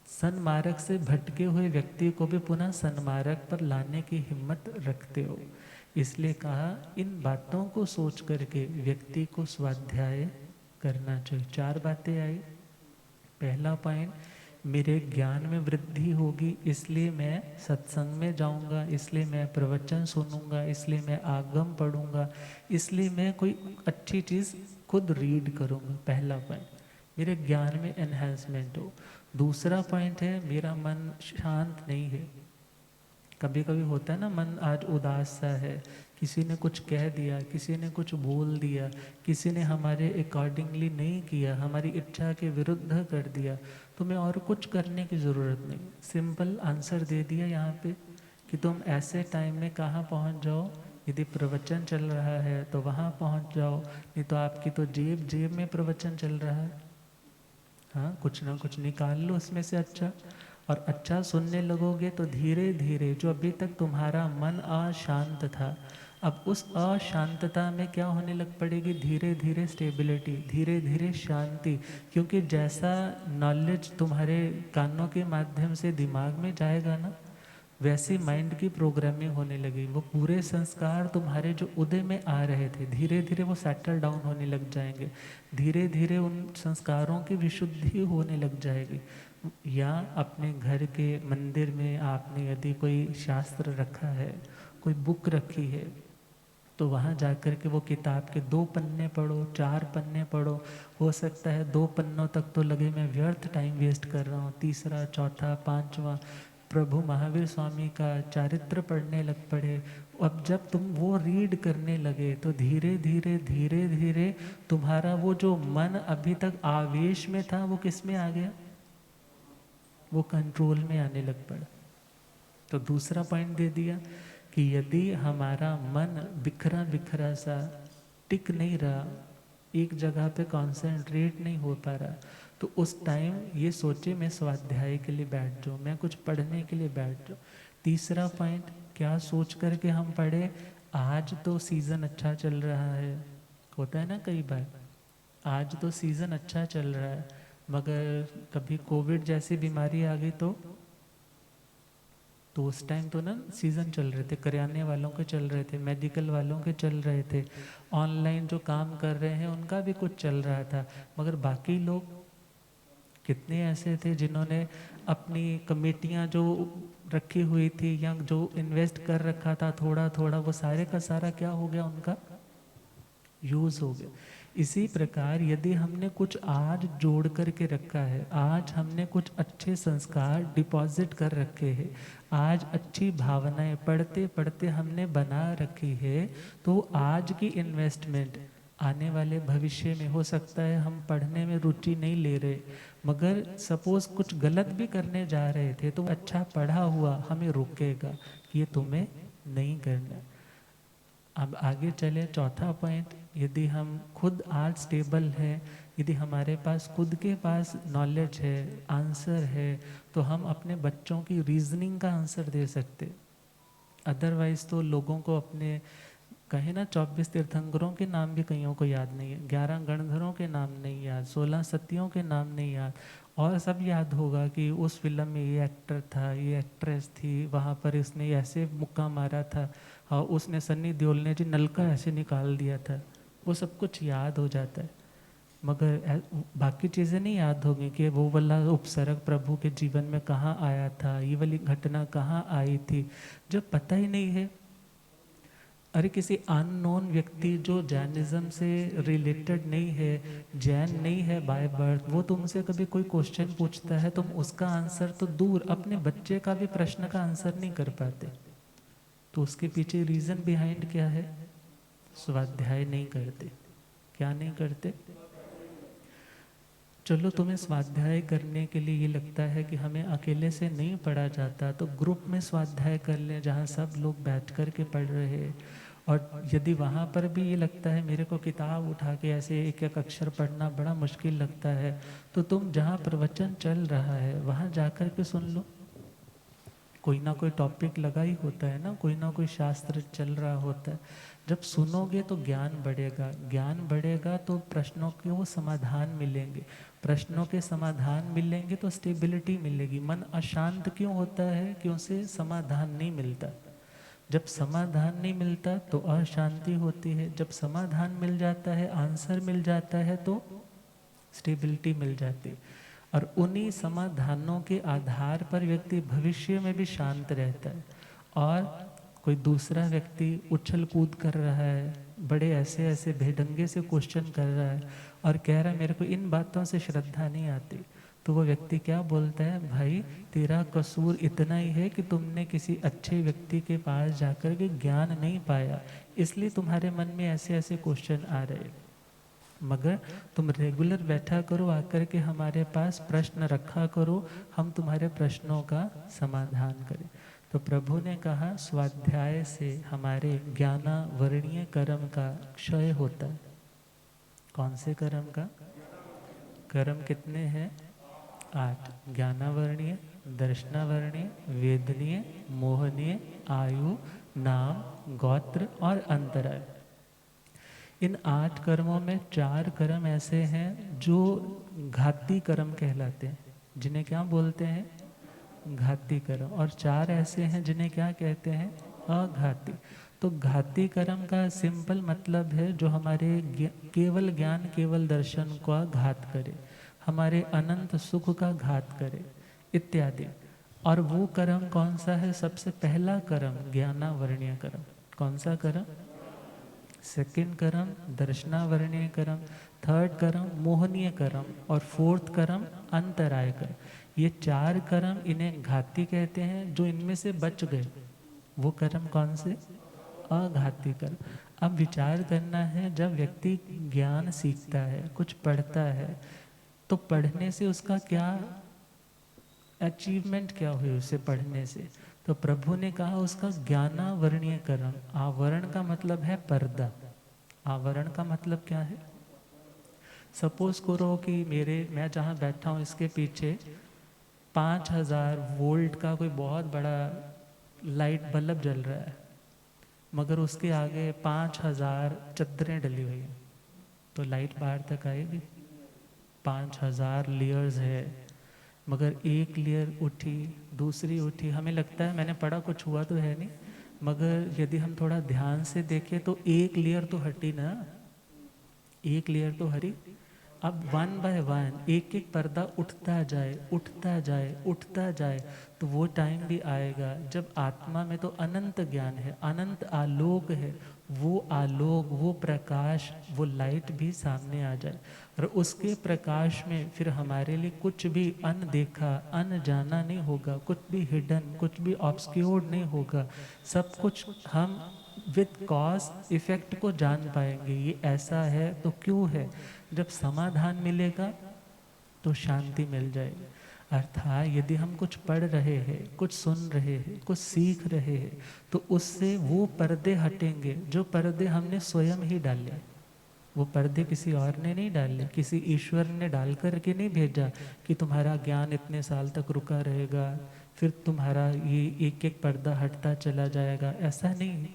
सन्मार्ग से भटके हुए व्यक्ति को भी पुनः सन्मार्ग पर लाने की हिम्मत रखते हो। इसलिए कहा, इन बातों को सोच करके व्यक्ति को स्वाध्याय करना चाहिए। 4 बातें आई। पहला पॉइंट, मेरे ज्ञान में वृद्धि होगी इसलिए मैं सत्संग में जाऊंगा, इसलिए मैं प्रवचन सुनूंगा, इसलिए मैं आगम पढ़ूंगा, इसलिए मैं कोई अच्छी चीज़ खुद रीड करूंगा। पहला पॉइंट, मेरे ज्ञान में एनहेंसमेंट हो। दूसरा पॉइंट है, मेरा मन शांत नहीं है। कभी कभी होता है ना, मन आज उदास सा है, किसी ने कुछ कह दिया, किसी ने कुछ बोल दिया, किसी ने हमारे अकॉर्डिंगली नहीं किया, हमारी इच्छा के विरुद्ध कर दिया, तो मैं और कुछ करने की ज़रूरत नहीं, सिंपल आंसर दे दिया यहाँ पे कि तुम ऐसे टाइम में कहाँ पहुँच जाओ। यदि प्रवचन चल रहा है तो वहाँ पहुँच जाओ, नहीं तो आपकी तो जेब में प्रवचन चल रहा है, हाँ कुछ ना कुछ निकाल लो उसमें से अच्छा, और अच्छा सुनने लगोगे तो धीरे धीरे जो अभी तक तुम्हारा मन अशांत था, अब उस अशांतता में क्या होने लग पड़ेगी? धीरे धीरे स्टेबिलिटी, धीरे धीरे शांति। क्योंकि जैसा नॉलेज तुम्हारे कानों के माध्यम से दिमाग में जाएगा ना, वैसी माइंड की प्रोग्रामिंग होने लगी। वो पूरे संस्कार तुम्हारे जो उदय में आ रहे थे, धीरे धीरे वो सेटल डाउन होने लग जाएंगे, धीरे धीरे उन संस्कारों की विशुद्धि होने लग जाएगी। या अपने घर के मंदिर में आपने यदि कोई शास्त्र रखा है, कोई बुक रखी है, तो वहाँ जाकर के वो किताब के 2 पन्ने पढ़ो, 4 पन्ने पढ़ो। हो सकता है 2 पन्नों तक तो लगे मैं व्यर्थ टाइम वेस्ट कर रहा हूँ, तीसरा, चौथा, 5वां प्रभु महावीर स्वामी का चारित्र पढ़ने लग पड़े। अब जब तुम वो रीड करने लगे तो धीरे धीरे धीरे धीरे तुम्हारा वो जो मन अभी तक आवेश में था, वो किस में आ गया? वो कंट्रोल में आने लग पड़ा। तो दूसरा पॉइंट दे दिया कि यदि हमारा मन बिखरा बिखरा सा टिक नहीं रहा, एक जगह पे कंसंट्रेट नहीं हो पा रहा, तो उस टाइम ये सोचे मैं स्वाध्याय के लिए बैठ जाऊँ, मैं कुछ पढ़ने के लिए बैठ जाऊँ। तीसरा पॉइंट, क्या सोच करके हम पढ़े? आज तो सीज़न अच्छा चल रहा है, होता है ना कई बार, आज तो सीज़न अच्छा चल रहा है, मगर कभी कोविड जैसी बीमारी आ गई तो उस टाइम तो ना सीज़न चल रहे थे, करियाने वालों के चल रहे थे, मेडिकल वालों के चल रहे थे, ऑनलाइन जो काम कर रहे हैं उनका भी कुछ चल रहा था, मगर बाकी लोग कितने ऐसे थे जिन्होंने अपनी कमेटियां जो रखी हुई थी या जो इन्वेस्ट कर रखा था थोड़ा थोड़ा, वो सारे का सारा क्या हो गया, उनका यूज हो गया। इसी प्रकार यदि हमने कुछ आज जोड़ करके रखा है, आज हमने कुछ अच्छे संस्कार डिपॉजिट कर रखे हैं, आज अच्छी भावनाएं पढ़ते पढ़ते हमने बना रखी है, तो आज की इन्वेस्टमेंट आने वाले भविष्य में हो सकता है हम पढ़ने में रुचि नहीं ले रहे, मगर सपोज कुछ गलत भी करने जा रहे थे तो अच्छा पढ़ा हुआ हमें रोकेगा कि ये तुम्हें नहीं करना। अब आगे चले, चौथा पॉइंट, यदि हम खुद आज स्टेबल है, यदि हमारे पास खुद के पास नॉलेज है, आंसर है, तो हम अपने बच्चों की रीजनिंग का आंसर दे सकते। अदरवाइज तो लोगों को अपने कहे ना 24 तीर्थंकरों के नाम भी कईयों को याद नहीं है, 11 गणधरों के नाम नहीं याद, 16 सतियों के नाम नहीं याद, और सब याद होगा कि उस फिल्म में ये एक्टर था, ये एक्ट्रेस थी, वहाँ पर इसने ऐसे मुक्का मारा था, और उसने सन्नी देओल ने जी नलका ऐसे निकाल दिया था, वो सब कुछ याद हो जाता है, मगर बाकी चीज़ें नहीं याद होंगी कि वो वाला उपसर्ग प्रभु के जीवन में कहाँ आया था, ये वाली घटना कहाँ आई थी, जब पता ही नहीं है। अरे किसी अननोन व्यक्ति जो जैनिज्म से रिलेटेड नहीं है, जैन नहीं है बाय बर्थ, वो तुमसे कभी कोई क्वेश्चन पूछता है, तुम उसका आंसर तो दूर अपने बच्चे का भी प्रश्न का आंसर नहीं कर पाते, तो उसके पीछे रीजन बिहाइंड क्या है, स्वाध्याय नहीं करते। क्या नहीं करते? चलो तुम्हें स्वाध्याय करने के लिए ये लगता है कि हमें अकेले से नहीं पढ़ा जाता, तो ग्रुप में स्वाध्याय कर लें जहाँ सब लोग बैठ कर के पढ़ रहे हैं। और यदि वहाँ पर भी ये लगता है मेरे को किताब उठा के ऐसे एक एक अक्षर पढ़ना बड़ा मुश्किल लगता है, तो तुम जहाँ प्रवचन चल रहा है वहाँ जा कर के सुन लो। कोई ना कोई टॉपिक लगा ही होता है ना, कोई ना कोई शास्त्र चल रहा होता है, जब सुनोगे तो ज्ञान बढ़ेगा, ज्ञान बढ़ेगा तो प्रश्नों के वो समाधान मिलेंगे, प्रश्नों के समाधान मिलेंगे तो स्टेबिलिटी मिलेगी। मन अशांत क्यों होता है? क्यों से समाधान नहीं मिलता। जब समाधान नहीं मिलता तो अशांति होती है, जब समाधान मिल जाता है, आंसर मिल जाता है, तो स्टेबिलिटी मिल जाती है। और उन्हीं समाधानों के आधार पर व्यक्ति भविष्य में भी शांत रहता है। और कोई दूसरा व्यक्ति उछल कूद कर रहा है, बड़े ऐसे ऐसे बेढंगे से क्वेश्चन कर रहा है और कह रहा है मेरे को इन बातों से श्रद्धा नहीं आती, तो वो व्यक्ति क्या बोलता है, भाई तेरा कसूर इतना ही है कि तुमने किसी अच्छे व्यक्ति के पास जाकर के ज्ञान नहीं पाया, इसलिए तुम्हारे मन में ऐसे ऐसे क्वेश्चन आ रहे। मगर तुम रेगुलर बैठा करो, आकर के हमारे पास प्रश्न रखा करो, हम तुम्हारे प्रश्नों का समाधान करें। तो प्रभु ने कहा स्वाध्याय से हमारे ज्ञानावरणीय कर्म का क्षय होता है। कौन से कर्म का? कर्म कितने हैं? 8। ज्ञानावरणीय, दर्शनावरणीय, वेदनीय, मोहनीय, आयु, नाम, गोत्र और अंतराय। इन 8 कर्मों में 4 कर्म ऐसे हैं जो घाती कर्म कहलाते हैं, जिन्हें क्या बोलते हैं? घाती कर्म। और 4 ऐसे हैं जिन्हें क्या कहते हैं? अघाती। तो घाती कर्म का सिंपल मतलब है जो हमारे केवल ज्ञान, केवल दर्शन का घात करे, हमारे अनंत सुख का घात करे इत्यादि। और वो कर्म कौन सा है? सबसे पहला कर्म ज्ञानावरणीय कर्म। कौन सा कर्म? सेकंड कर्म दर्शनावरणीय कर्म, थर्ड कर्म मोहनीय कर्म और फोर्थ कर्म अंतराय कर्म। ये 4 कर्म इन्हें घाती कहते हैं। जो इनमें से बच गए वो कर्म कौन से? अघाती कर्म। अब विचार करना है, जब व्यक्ति ज्ञान सीखता है, कुछ पढ़ता है, तो पढ़ने से उसका क्या अचीवमेंट क्या हुई उसे पढ़ने से? तो प्रभु ने कहा उसका ज्ञानावरणीय कर्म। आवरण का मतलब है पर्दा, आवरण का मतलब क्या है? सपोज करो कि मैं जहाँ बैठा हूँ इसके पीछे 5000 वोल्ट का कोई बहुत बड़ा लाइट बल्ब जल रहा है, मगर उसके आगे 5000 चद्दरें डली हुई हैं, तो लाइट बाहर तक आएगी? 5000 लेयर्स है, मगर एक लेयर उठी, दूसरी उठी, हमें लगता है मैंने पढ़ा कुछ हुआ तो है नहीं, मगर यदि हम थोड़ा ध्यान से देखें तो एक लेयर तो हटी ना, एक लेयर तो हरी। अब वन बाय वन एक एक पर्दा उठता जाए उठता जाए उठता जाए, तो वो टाइम भी आएगा जब आत्मा में तो अनंत ज्ञान है, अनंत आलोक है, वो आलोक, वो प्रकाश, वो लाइट भी सामने आ जाए, और उसके प्रकाश में फिर हमारे लिए कुछ भी अनदेखा अनजाना नहीं होगा, कुछ भी हिडन, कुछ भी ऑब्सक्योर्ड नहीं होगा, सब कुछ हम विद कॉज इफेक्ट को जान पाएंगे। ये ऐसा है तो क्यों है। जब समाधान मिलेगा तो शांति मिल जाएगी। अर्थात यदि हम कुछ पढ़ रहे हैं, कुछ सुन रहे हैं, कुछ सीख रहे हैं, तो उससे वो पर्दे हटेंगे जो पर्दे हमने स्वयं ही डाले। वो पर्दे किसी और ने नहीं डाले, किसी ईश्वर ने डाल करके नहीं भेजा कि तुम्हारा ज्ञान इतने साल तक रुका रहेगा, फिर तुम्हारा ये एक एक पर्दा हटता चला जाएगा, ऐसा नहीं।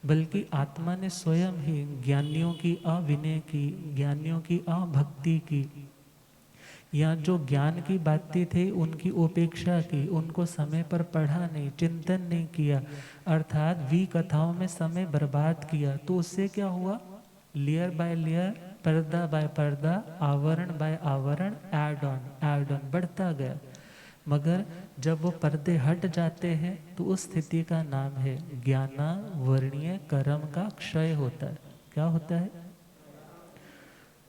बल्कि आत्मा ने स्वयं ही ज्ञानियों की अविनय की, ज्ञानियों की अभक्ति की, या जो ज्ञान की बातें थे उनकी उपेक्षा की, उनको समय पर पढ़ा नहीं, चिंतन नहीं किया, अर्थात वी कथाओं में समय बर्बाद किया, तो उससे क्या हुआ, लेयर बाय लेयर, पर्दा बाय पर्दा, आवरण बाय आवरण, एड ऑन बढ़ता गया। मगर जब वो पर्दे हट जाते हैं तो उस स्थिति का नाम है ज्ञानावरणीय कर्म का क्षय होता है। क्या होता है।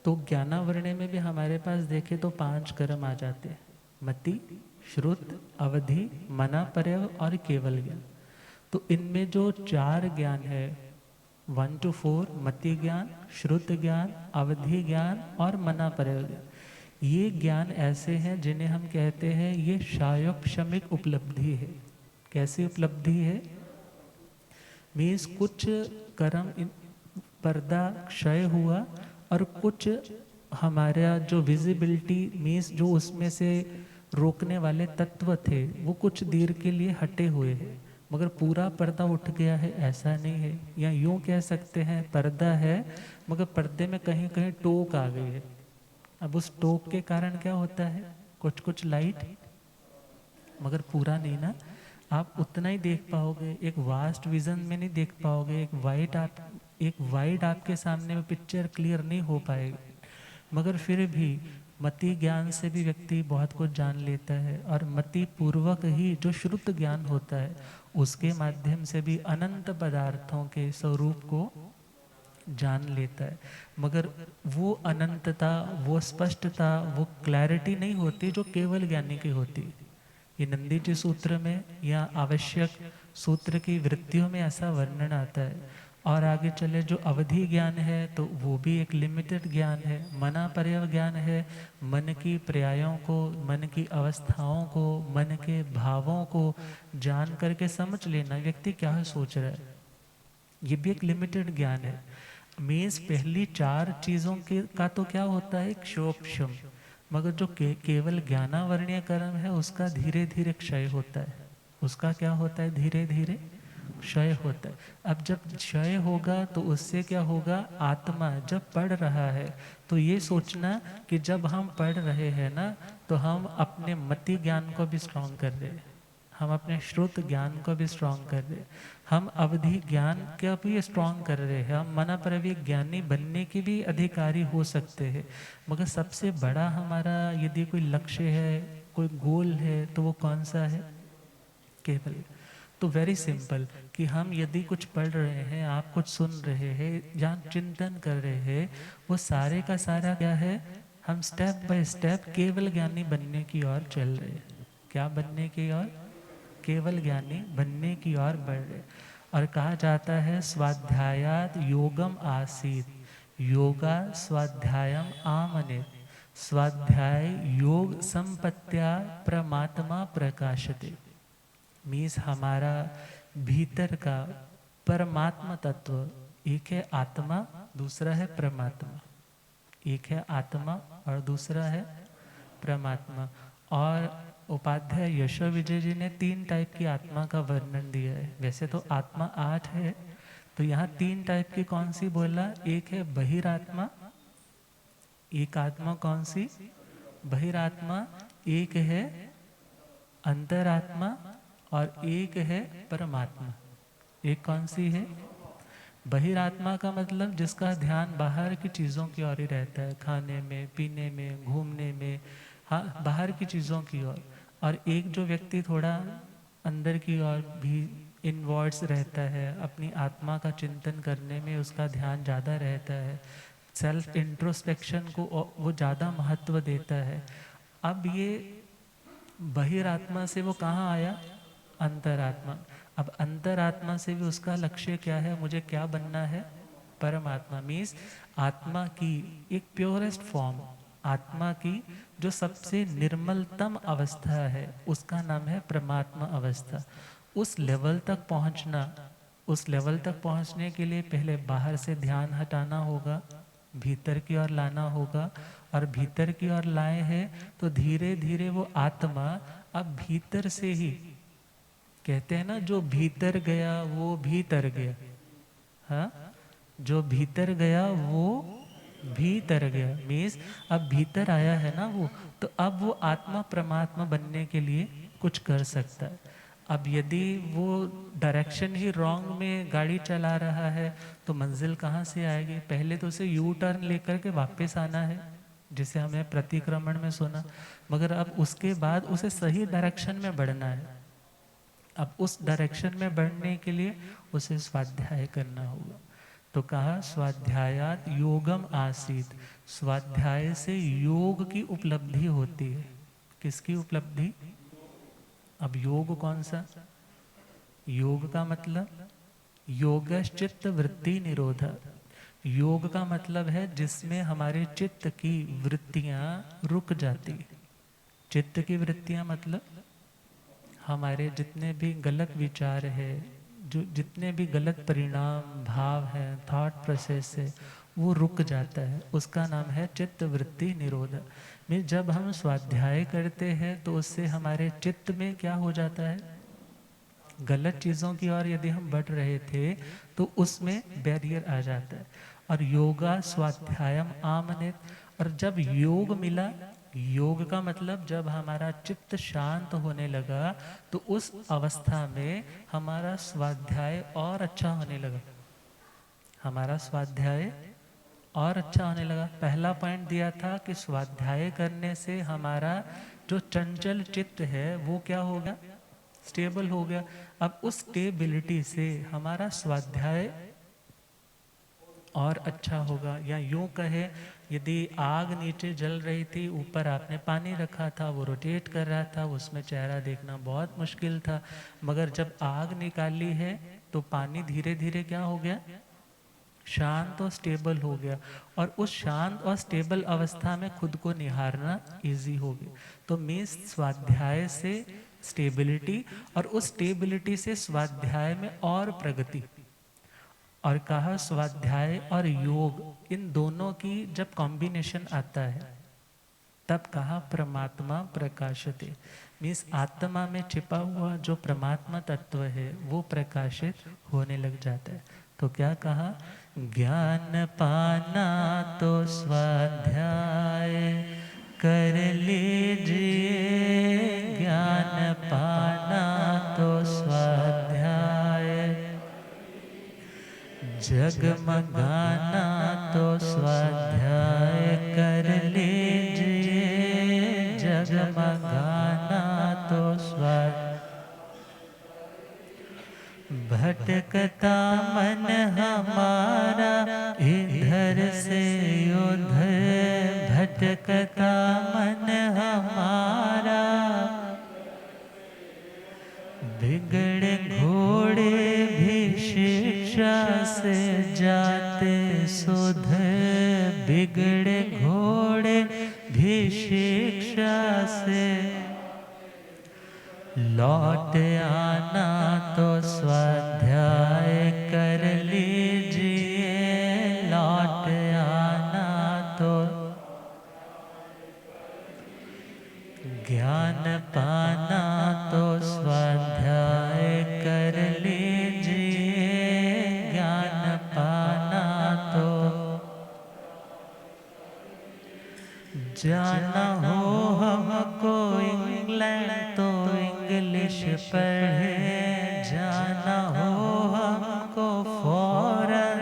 तो ज्ञानावरणीय में भी हमारे पास देखे तो 5 कर्म आ जाते हैं, मति, श्रुत, अवधि, मना, पर्यव और केवल ज्ञान। तो इनमें जो 4 ज्ञान है 1 to 4, मति ज्ञान, श्रुत ज्ञान, अवधि ज्ञान और मना पर्यव ज्ञान, ये ज्ञान ऐसे हैं जिन्हें हम कहते हैं ये शायोक्षमिक उपलब्धि है। कैसी उपलब्धि है। मीन्स कुछ कर्म पर्दा क्षय हुआ और कुछ हमारा जो विजिबिलिटी मीन्स जो उसमें से रोकने वाले तत्व थे वो कुछ देर के लिए हटे हुए हैं, मगर पूरा पर्दा उठ गया है ऐसा नहीं है। या यूँ कह सकते हैं पर्दा है मगर पर्दे में कहीं कहीं टोक आ गई है। अब उस टोक के कारण क्या होता है, कुछ कुछ लाइट, मगर पूरा नहीं ना। आप उतना ही देख पाओगे, एक वास्ट विजन में नहीं देख पाओगे। एक वाइड आपके सामने में पिक्चर क्लियर नहीं हो पाएगी। मगर फिर भी मति ज्ञान से भी व्यक्ति बहुत कुछ जान लेता है, और मति पूर्वक ही जो श्रुत ज्ञान होता है उसके माध्यम से भी अनंत पदार्थों के स्वरूप को जान लेता है। मगर वो अनंतता, वो स्पष्टता, वो क्लैरिटी नहीं होती जो केवल ज्ञानी की होती। ये नंदी जी सूत्र में या आवश्यक सूत्र की वृत्तियों में ऐसा वर्णन आता है। और आगे चले जो अवधि ज्ञान है तो वो भी एक लिमिटेड ज्ञान है। मना पर्यव ज्ञान है, मन की पर्यायों को, मन की अवस्थाओं को, मन के भावों को जान करके समझ लेना व्यक्ति क्या सोच रहा है, ये भी एक लिमिटेड ज्ञान है। मीन्स पहली 4 चीज़ों के का तो क्या होता है क्षोभशम, मगर जो केवल ज्ञानावरणीय कर्म है उसका धीरे धीरे क्षय होता है। उसका क्या होता है, धीरे धीरे क्षय होता है। अब जब क्षय होगा तो उससे क्या होगा, आत्मा जब पढ़ रहा है तो ये सोचना कि जब हम पढ़ रहे हैं ना तो हम अपने मति ज्ञान को भी स्ट्रॉन्ग कर रहे हैं, हम अपने श्रुत ज्ञान को भी स्ट्रॉन्ग कर रहे हैं, हम अवधि ज्ञान का भी स्ट्रॉन्ग कर रहे हैं, हम मना परवी ज्ञानी बनने के भी अधिकारी हो सकते हैं। मगर सबसे बड़ा हमारा यदि कोई लक्ष्य है, कोई गोल है तो वो कौन सा है, केवल। तो वेरी सिंपल कि हम यदि कुछ पढ़ रहे हैं, आप कुछ सुन रहे हैं, जहाँ चिंतन कर रहे हैं, वो सारे का सारा क्या है, हम स्टेप बाय स्टेप केवल ज्ञानी बनने की ओर चल रहे हैं। क्या बनने की ओर, केवल ज्ञानी बनने की ओर बढ़ रहे। और कहा जाता है स्वाध्यायात योगम आसीत, योगा स्वाध्यायम आमनित, स्वाध्याय योग संपत्त्या परमात्मा प्रकाशते। मीन्स हमारा भीतर का परमात्मा तत्व, एक है आत्मा, दूसरा है परमात्मा। एक है आत्मा और दूसरा है परमात्मा। और उपाध्याय यशो विजय जी ने 3 टाइप की आत्मा का वर्णन दिया है। वैसे तो आत्मा 8 है, तो यहाँ 3 टाइप की कौन सी बोला, एक है बहिरात्मा, एक आत्मा कौन सी, बहिरात्मा, एक है अंतरात्मा और एक है परमात्मा। एक कौन सी है, बहिरात्मा का मतलब जिसका ध्यान बाहर की चीज़ों की ओर ही रहता है, खाने में, पीने में, घूमने में, हाँ बाहर की चीज़ों की ओर। और एक जो व्यक्ति थोड़ा अंदर की ओर भी इनवर्ड्स रहता है, अपनी आत्मा का चिंतन करने में उसका ध्यान ज़्यादा रहता है, सेल्फ इंट्रोस्पेक्शन को वो ज़्यादा महत्व देता है। अब ये बहिरात्मा से वो कहाँ आया? अंतरात्मा। अब अंतरात्मा से भी उसका लक्ष्य क्या है? मुझे क्या बनना है? परमात्मा। मीन्स आत्मा की एक प्योरेस्ट फॉर्म, आत्मा की जो सबसे निर्मलतम अवस्था है, उसका नाम है परमात्मा अवस्था। उस लेवल तक पहुंचना, उस लेवल तक पहुंचने के लिए पहले बाहर से ध्यान हटाना होगा, भीतर की ओर लाना होगा, और भीतर की ओर लाए हैं तो धीरे धीरे वो आत्मा अब भीतर से ही, कहते हैं ना, जो भीतर गया वो भीतर गया। हाँ, जो भीतर गया वो भीतर गया। मीन्स अब भीतर आया है ना वो, तो अब वो आत्मा परमात्मा बनने के लिए कुछ कर सकता है। अब यदि वो डायरेक्शन ही रॉन्ग में गाड़ी चला रहा है तो मंजिल कहाँ से आएगी? पहले तो उसे यू टर्न लेकर के वापस आना है, जिसे हमें प्रतिक्रमण में सुना। मगर अब उसके बाद उसे सही डायरेक्शन में बढ़ना है। अब उस डायरेक्शन में बढ़ने के लिए उसे स्वाध्याय करना होगा। तो कहा स्वाध्यायात योगम आसीत, स्वाध्याय से योग की उपलब्धि होती है। किसकी उपलब्धि? अब योग कौन सा? योग का मतलब योगश्चित्त वृत्ति निरोध। योग का मतलब है जिसमें हमारे चित्त की वृत्तियां रुक जाती। चित्त की वृत्तियां मतलब हमारे जितने भी गलत विचार है, जो जितने भी गलत परिणाम भाव है, थॉट प्रोसेस है, वो रुक जाता है। उसका नाम है चित्त वृत्ति निरोध। में जब हम स्वाध्याय करते हैं तो उससे हमारे चित्त में क्या हो जाता है? गलत चीज़ों की ओर यदि हम बढ़ रहे थे तो उसमें बैरियर आ जाता है। और योगा स्वाध्यायम आमनित, और जब योग मिला, योग का मतलब जब हमारा चित्त शांत होने लगा तो उस अवस्था में हमारा स्वाध्याय और अच्छा होने लगा। हमारा स्वाध्याय और अच्छा होने लगा। पहला पॉइंट दिया था कि स्वाध्याय करने से हमारा जो चंचल चित्त है वो क्या हो गया? स्टेबल हो गया। अब उस स्टेबिलिटी से हमारा स्वाध्याय और अच्छा होगा। या यूं कहे, यदि आग नीचे जल रही थी, ऊपर आपने पानी रखा था, वो रोटेट कर रहा था, उसमें चेहरा देखना बहुत मुश्किल था। मगर जब आग निकाली है तो पानी धीरे धीरे क्या हो गया? शांत और स्टेबल हो गया। और उस शांत और स्टेबल अवस्था में खुद को निहारना इजी हो गया। तो मीन्स स्वाध्याय से स्टेबिलिटी, और उस स्टेबिलिटी से स्वाध्याय में और प्रगति। और कहा स्वाध्याय और योग, इन दोनों की जब कॉम्बिनेशन आता है तब कहा परमात्मा प्रकाशते। मीन्स आत्मा में छिपा हुआ जो परमात्मा तत्व है वो प्रकाशित होने लग जाता है। तो क्या कहा? ज्ञान पाना तो स्वाध्याय कर लीजिए, ज्ञान पाना तो स्वाध्याय, जगमगाना तो स्वाध्याय कर लीजिए, जगमगाना तो स्वाध्याय। भटकता मन हमारा इधर से उधर, भटकता मन हमारा, बिगड़े घोड़े भी शिक्षा से जाते सुधर, बिगड़े घोड़े भी शिक्षा से लौट आना तो स्वाध्याय कर लीजिए, लौट आना तो, ज्ञान पाना तो स्वाध्याय कर लीजिए, ज्ञान पाना तो, जाना हो हमको इंग्लैंड तो इंग्लिश पढ़े, जाना हो हमको फॉरेन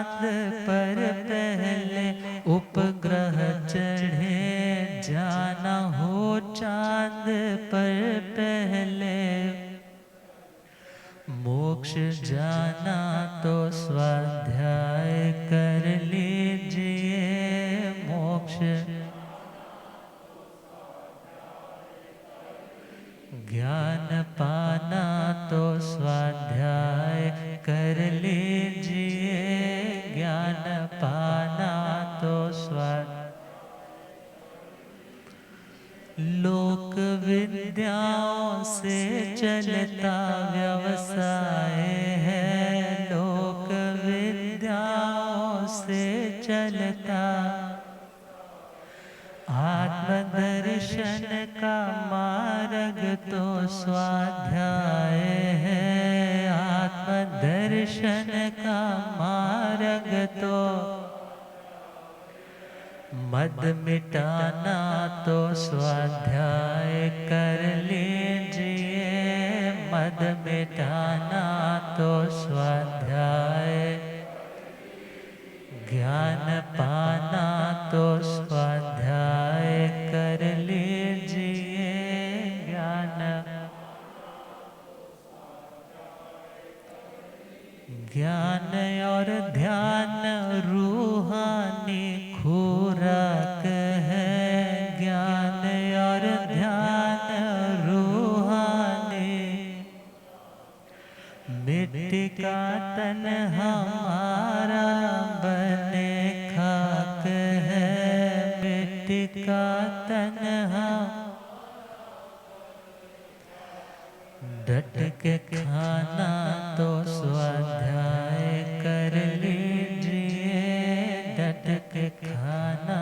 चांद पर पहले उपग्रह चढ़े, जाना हो चांद पर पहले। मोक्ष जाना तो स्वाध्याय कर लीजिए, मोक्ष ज्ञान पाना तो स्वाध्याय कर लीजिए, ज्ञान पाना तो स्वाध्याय। लोक विद्याओं से चलता व्यवसाय है, लोक विद्याओं से चलता। आत्मदर्शन का मार्ग तो स्वाध्याय है, आत्मदर्शन का मार्ग तो। मद मिटाना तो स्वाध्याय कर लीजिए, मद मिटाना तो स्वाध्याय। ज्ञान पाना तो स्वाध्याय कर लीजिए, ज्ञान। ज्ञान और ध्यान रूहानी खुराक है, ज्ञान और ध्यान रूहानी। मिट्टी का तन हमारा बने खाक है, मिट्टी का तन हम। डट के खाना तो स्वाध्याय कर लीजिए, डट के खाना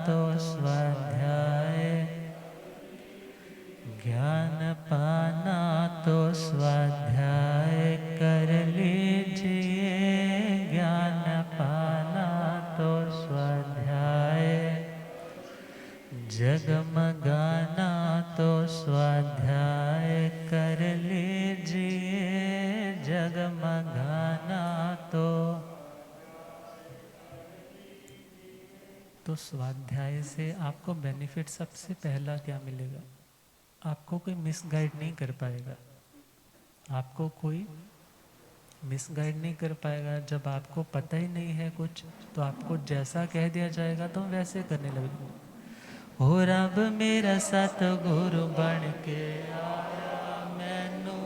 तो स्वाध्याय। ज्ञान पाना तो स्वाध्याय कर लीजिए, ज्ञान पाना तो स्वाध्याय। जगमगाना तो स्वाध्याय कर लीजिए, जगमगाना तो स्वाध्याय से आपको बेनिफिट सबसे पहला क्या मिलेगा? आपको कोई मिसगाइड नहीं कर पाएगा, आपको कोई मिसगाइड नहीं कर पाएगा। जब आपको पता ही नहीं है कुछ, तो आपको जैसा कह दिया जाएगा तो वैसे करने लगेंगे। हो रब मेरा सतगुरु बन के आया, मैनू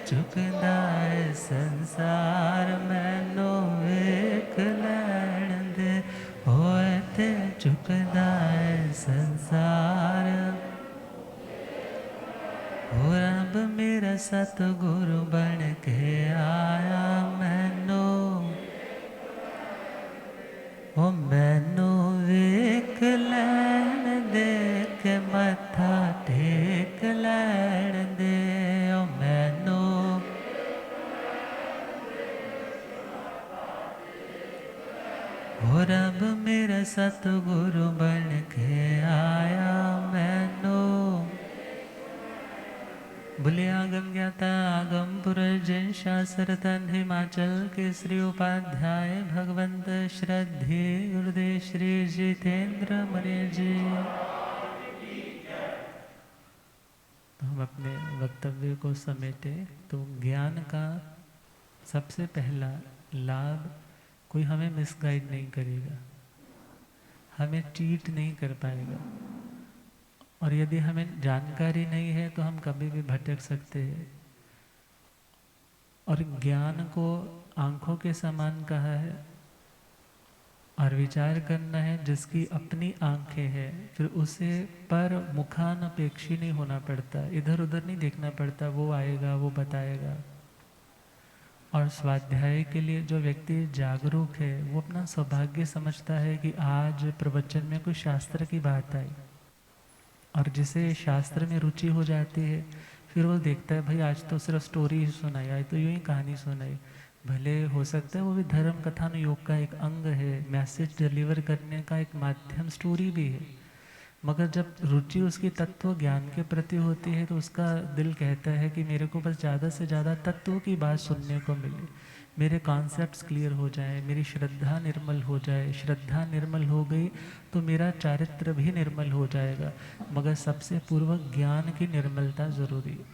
चुकदा है संसार, मैनू वेख लैण दे। होए ते चुकदा है संसार। हो रब मेरा सतगुरु बन के आया, मैनू ओ मैनू वेख लैण दे, के मत्था टेक लैण दे। ओ मैनू हो रब मेरा सतगुरु बन के आया, मैनू। बोले आगम ज्ञाता आगम पुरुष जन शास्त्र तन हिमाचल के श्री उपाध्याय भगवंत श्रद्धे गुरुदेव श्री जितेंद्र मणि जी। तो हम अपने वक्तव्य को समेटे तो ज्ञान का सबसे पहला लाभ, कोई हमें मिसगाइड नहीं करेगा, हमें चीट नहीं कर पाएगा। और यदि हमें जानकारी नहीं है तो हम कभी भी भटक सकते हैं। और ज्ञान को आंखों के समान कहा है, और विचार करना है जिसकी अपनी आंखें हैं, फिर उसे पर मुखानपेक्षी नहीं होना पड़ता, इधर उधर नहीं देखना पड़ता, वो आएगा वो बताएगा। और स्वाध्याय के लिए जो व्यक्ति जागरूक है वो अपना सौभाग्य समझता है कि आज प्रवचन में कोई शास्त्र की बात आई, और जिसे शास्त्र में रुचि हो जाती है फिर वो देखता है भाई आज तो सिर्फ स्टोरी ही सुनाई, आज तो यूं ही कहानी सुनाई। भले हो सकता है वो भी धर्म कथानुयोग का एक अंग है, मैसेज डिलीवर करने का एक माध्यम स्टोरी भी है, मगर जब रुचि उसकी तत्व ज्ञान के प्रति होती है तो उसका दिल कहता है कि मेरे को बस ज़्यादा से ज़्यादा तत्वों की बात सुनने को मिले, मेरे कॉन्सेप्ट्स क्लियर हो जाए, मेरी श्रद्धा निर्मल हो जाए। श्रद्धा निर्मल हो गई तो मेरा चारित्र भी निर्मल हो जाएगा, मगर सबसे पूर्व ज्ञान की निर्मलता ज़रूरी है।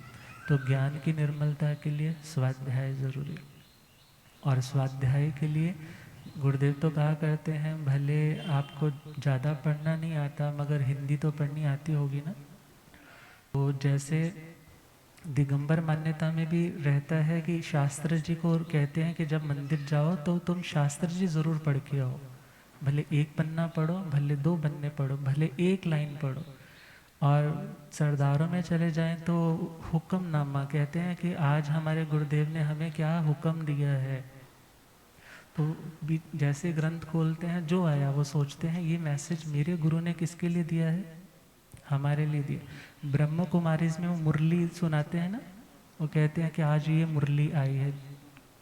तो ज्ञान की निर्मलता के लिए स्वाध्याय ज़रूरी, और स्वाध्याय के लिए गुरुदेव तो कहा करते हैं भले आपको ज़्यादा पढ़ना नहीं आता मगर हिंदी तो पढ़नी आती होगी ना। तो जैसे दिगंबर मान्यता में भी रहता है कि शास्त्र जी को कहते हैं कि जब मंदिर जाओ तो तुम शास्त्र जी ज़रूर पढ़ के आओ, भले एक पन्ना पढ़ो, भले 2 पन्ने पढ़ो, भले 1 लाइन पढ़ो। और सरदारों में चले जाएं तो हुक्मनामा कहते हैं कि आज हमारे गुरुदेव ने हमें क्या हुक्म दिया है। तो जैसे ग्रंथ खोलते हैं जो आया वो सोचते हैं ये मैसेज मेरे गुरु ने किसके लिए दिया है, हमारे लिए दिया। ब्रह्म कुमारीज में वो मुरली सुनाते हैं ना, वो कहते हैं कि आज ये मुरली आई है,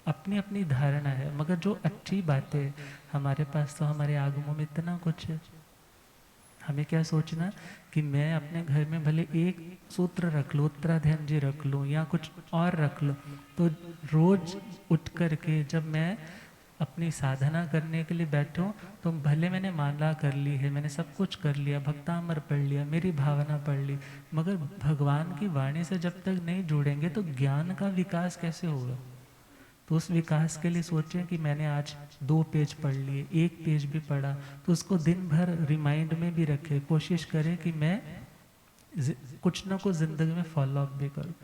अपनी अपनी धारणा है, मगर जो अच्छी बातें हमारे पास तो हमारे आगमों में इतना कुछ है। हमें क्या सोचना कि मैं अपने घर में भले एक सूत्र रख लूँ, उत्तराध्ययन जी रख लूँ या कुछ और रख लूँ, तो रोज उठ कर के जब मैं अपनी साधना करने के लिए बैठूं तो भले मैंने माला कर ली है, मैंने सब कुछ कर लिया, भक्तामर पढ़ लिया, मेरी भावना पढ़ ली, मगर भगवान की वाणी से जब तक नहीं जुड़ेंगे तो ज्ञान का विकास कैसे होगा। तो उस विकास के लिए सोचें कि मैंने आज 2 पेज पढ़ लिए, 1 पेज भी पढ़ा, तो उसको दिन भर रिमाइंड में भी रखें, कोशिश करें कि मैं कुछ ना कुछ ज़िंदगी में फॉलो अप भी करूँ।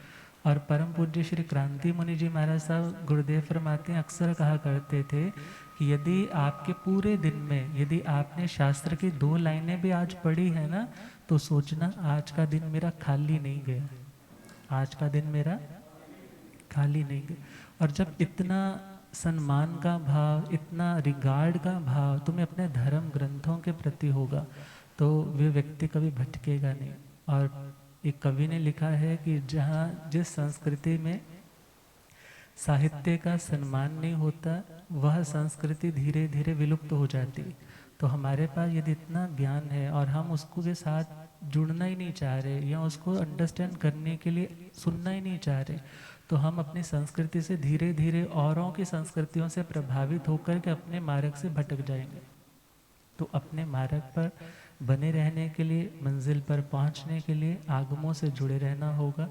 और परम पूज्य श्री क्रांति मुनि जी महाराज साहब गुरुदेव फरमाते हैं, अक्सर कहा करते थे कि यदि आपके पूरे दिन में यदि आपने शास्त्र की 2 लाइनें भी आज पढ़ी है ना, तो सोचना आज का दिन मेरा खाली नहीं गया, आज का दिन मेरा खाली नहीं गया। और जब इतना सम्मान का भाव, इतना रिगार्ड का भाव तुम्हें अपने धर्म ग्रंथों के प्रति होगा तो वे व्यक्ति कभी भटकेगा नहीं। और एक कवि ने लिखा है कि जहाँ जिस संस्कृति में साहित्य का सम्मान नहीं होता वह संस्कृति धीरे धीरे विलुप्त हो जाती। तो हमारे पास यदि इतना ज्ञान है और हम उसको के साथ जुड़ना ही नहीं चाह रहे या उसको अंडरस्टैंड करने के लिए सुनना ही नहीं चाह रहे, तो हम अपनी संस्कृति से धीरे धीरे औरों की संस्कृतियों से प्रभावित होकर के अपने मार्ग से भटक जाएंगे। तो अपने मार्ग पर बने रहने के लिए, मंजिल पर पहुंचने के लिए आगमों से जुड़े रहना होगा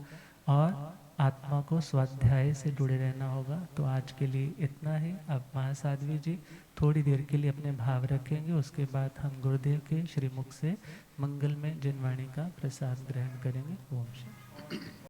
और आत्मा को स्वाध्याय से जुड़े रहना होगा। तो आज के लिए इतना ही। अब महासाध्वी जी थोड़ी देर के लिए अपने भाव रखेंगे, उसके बाद हम गुरुदेव के श्रीमुख से मंगल में जिनवाणी का प्रसाद ग्रहण करेंगे। ओम शांति।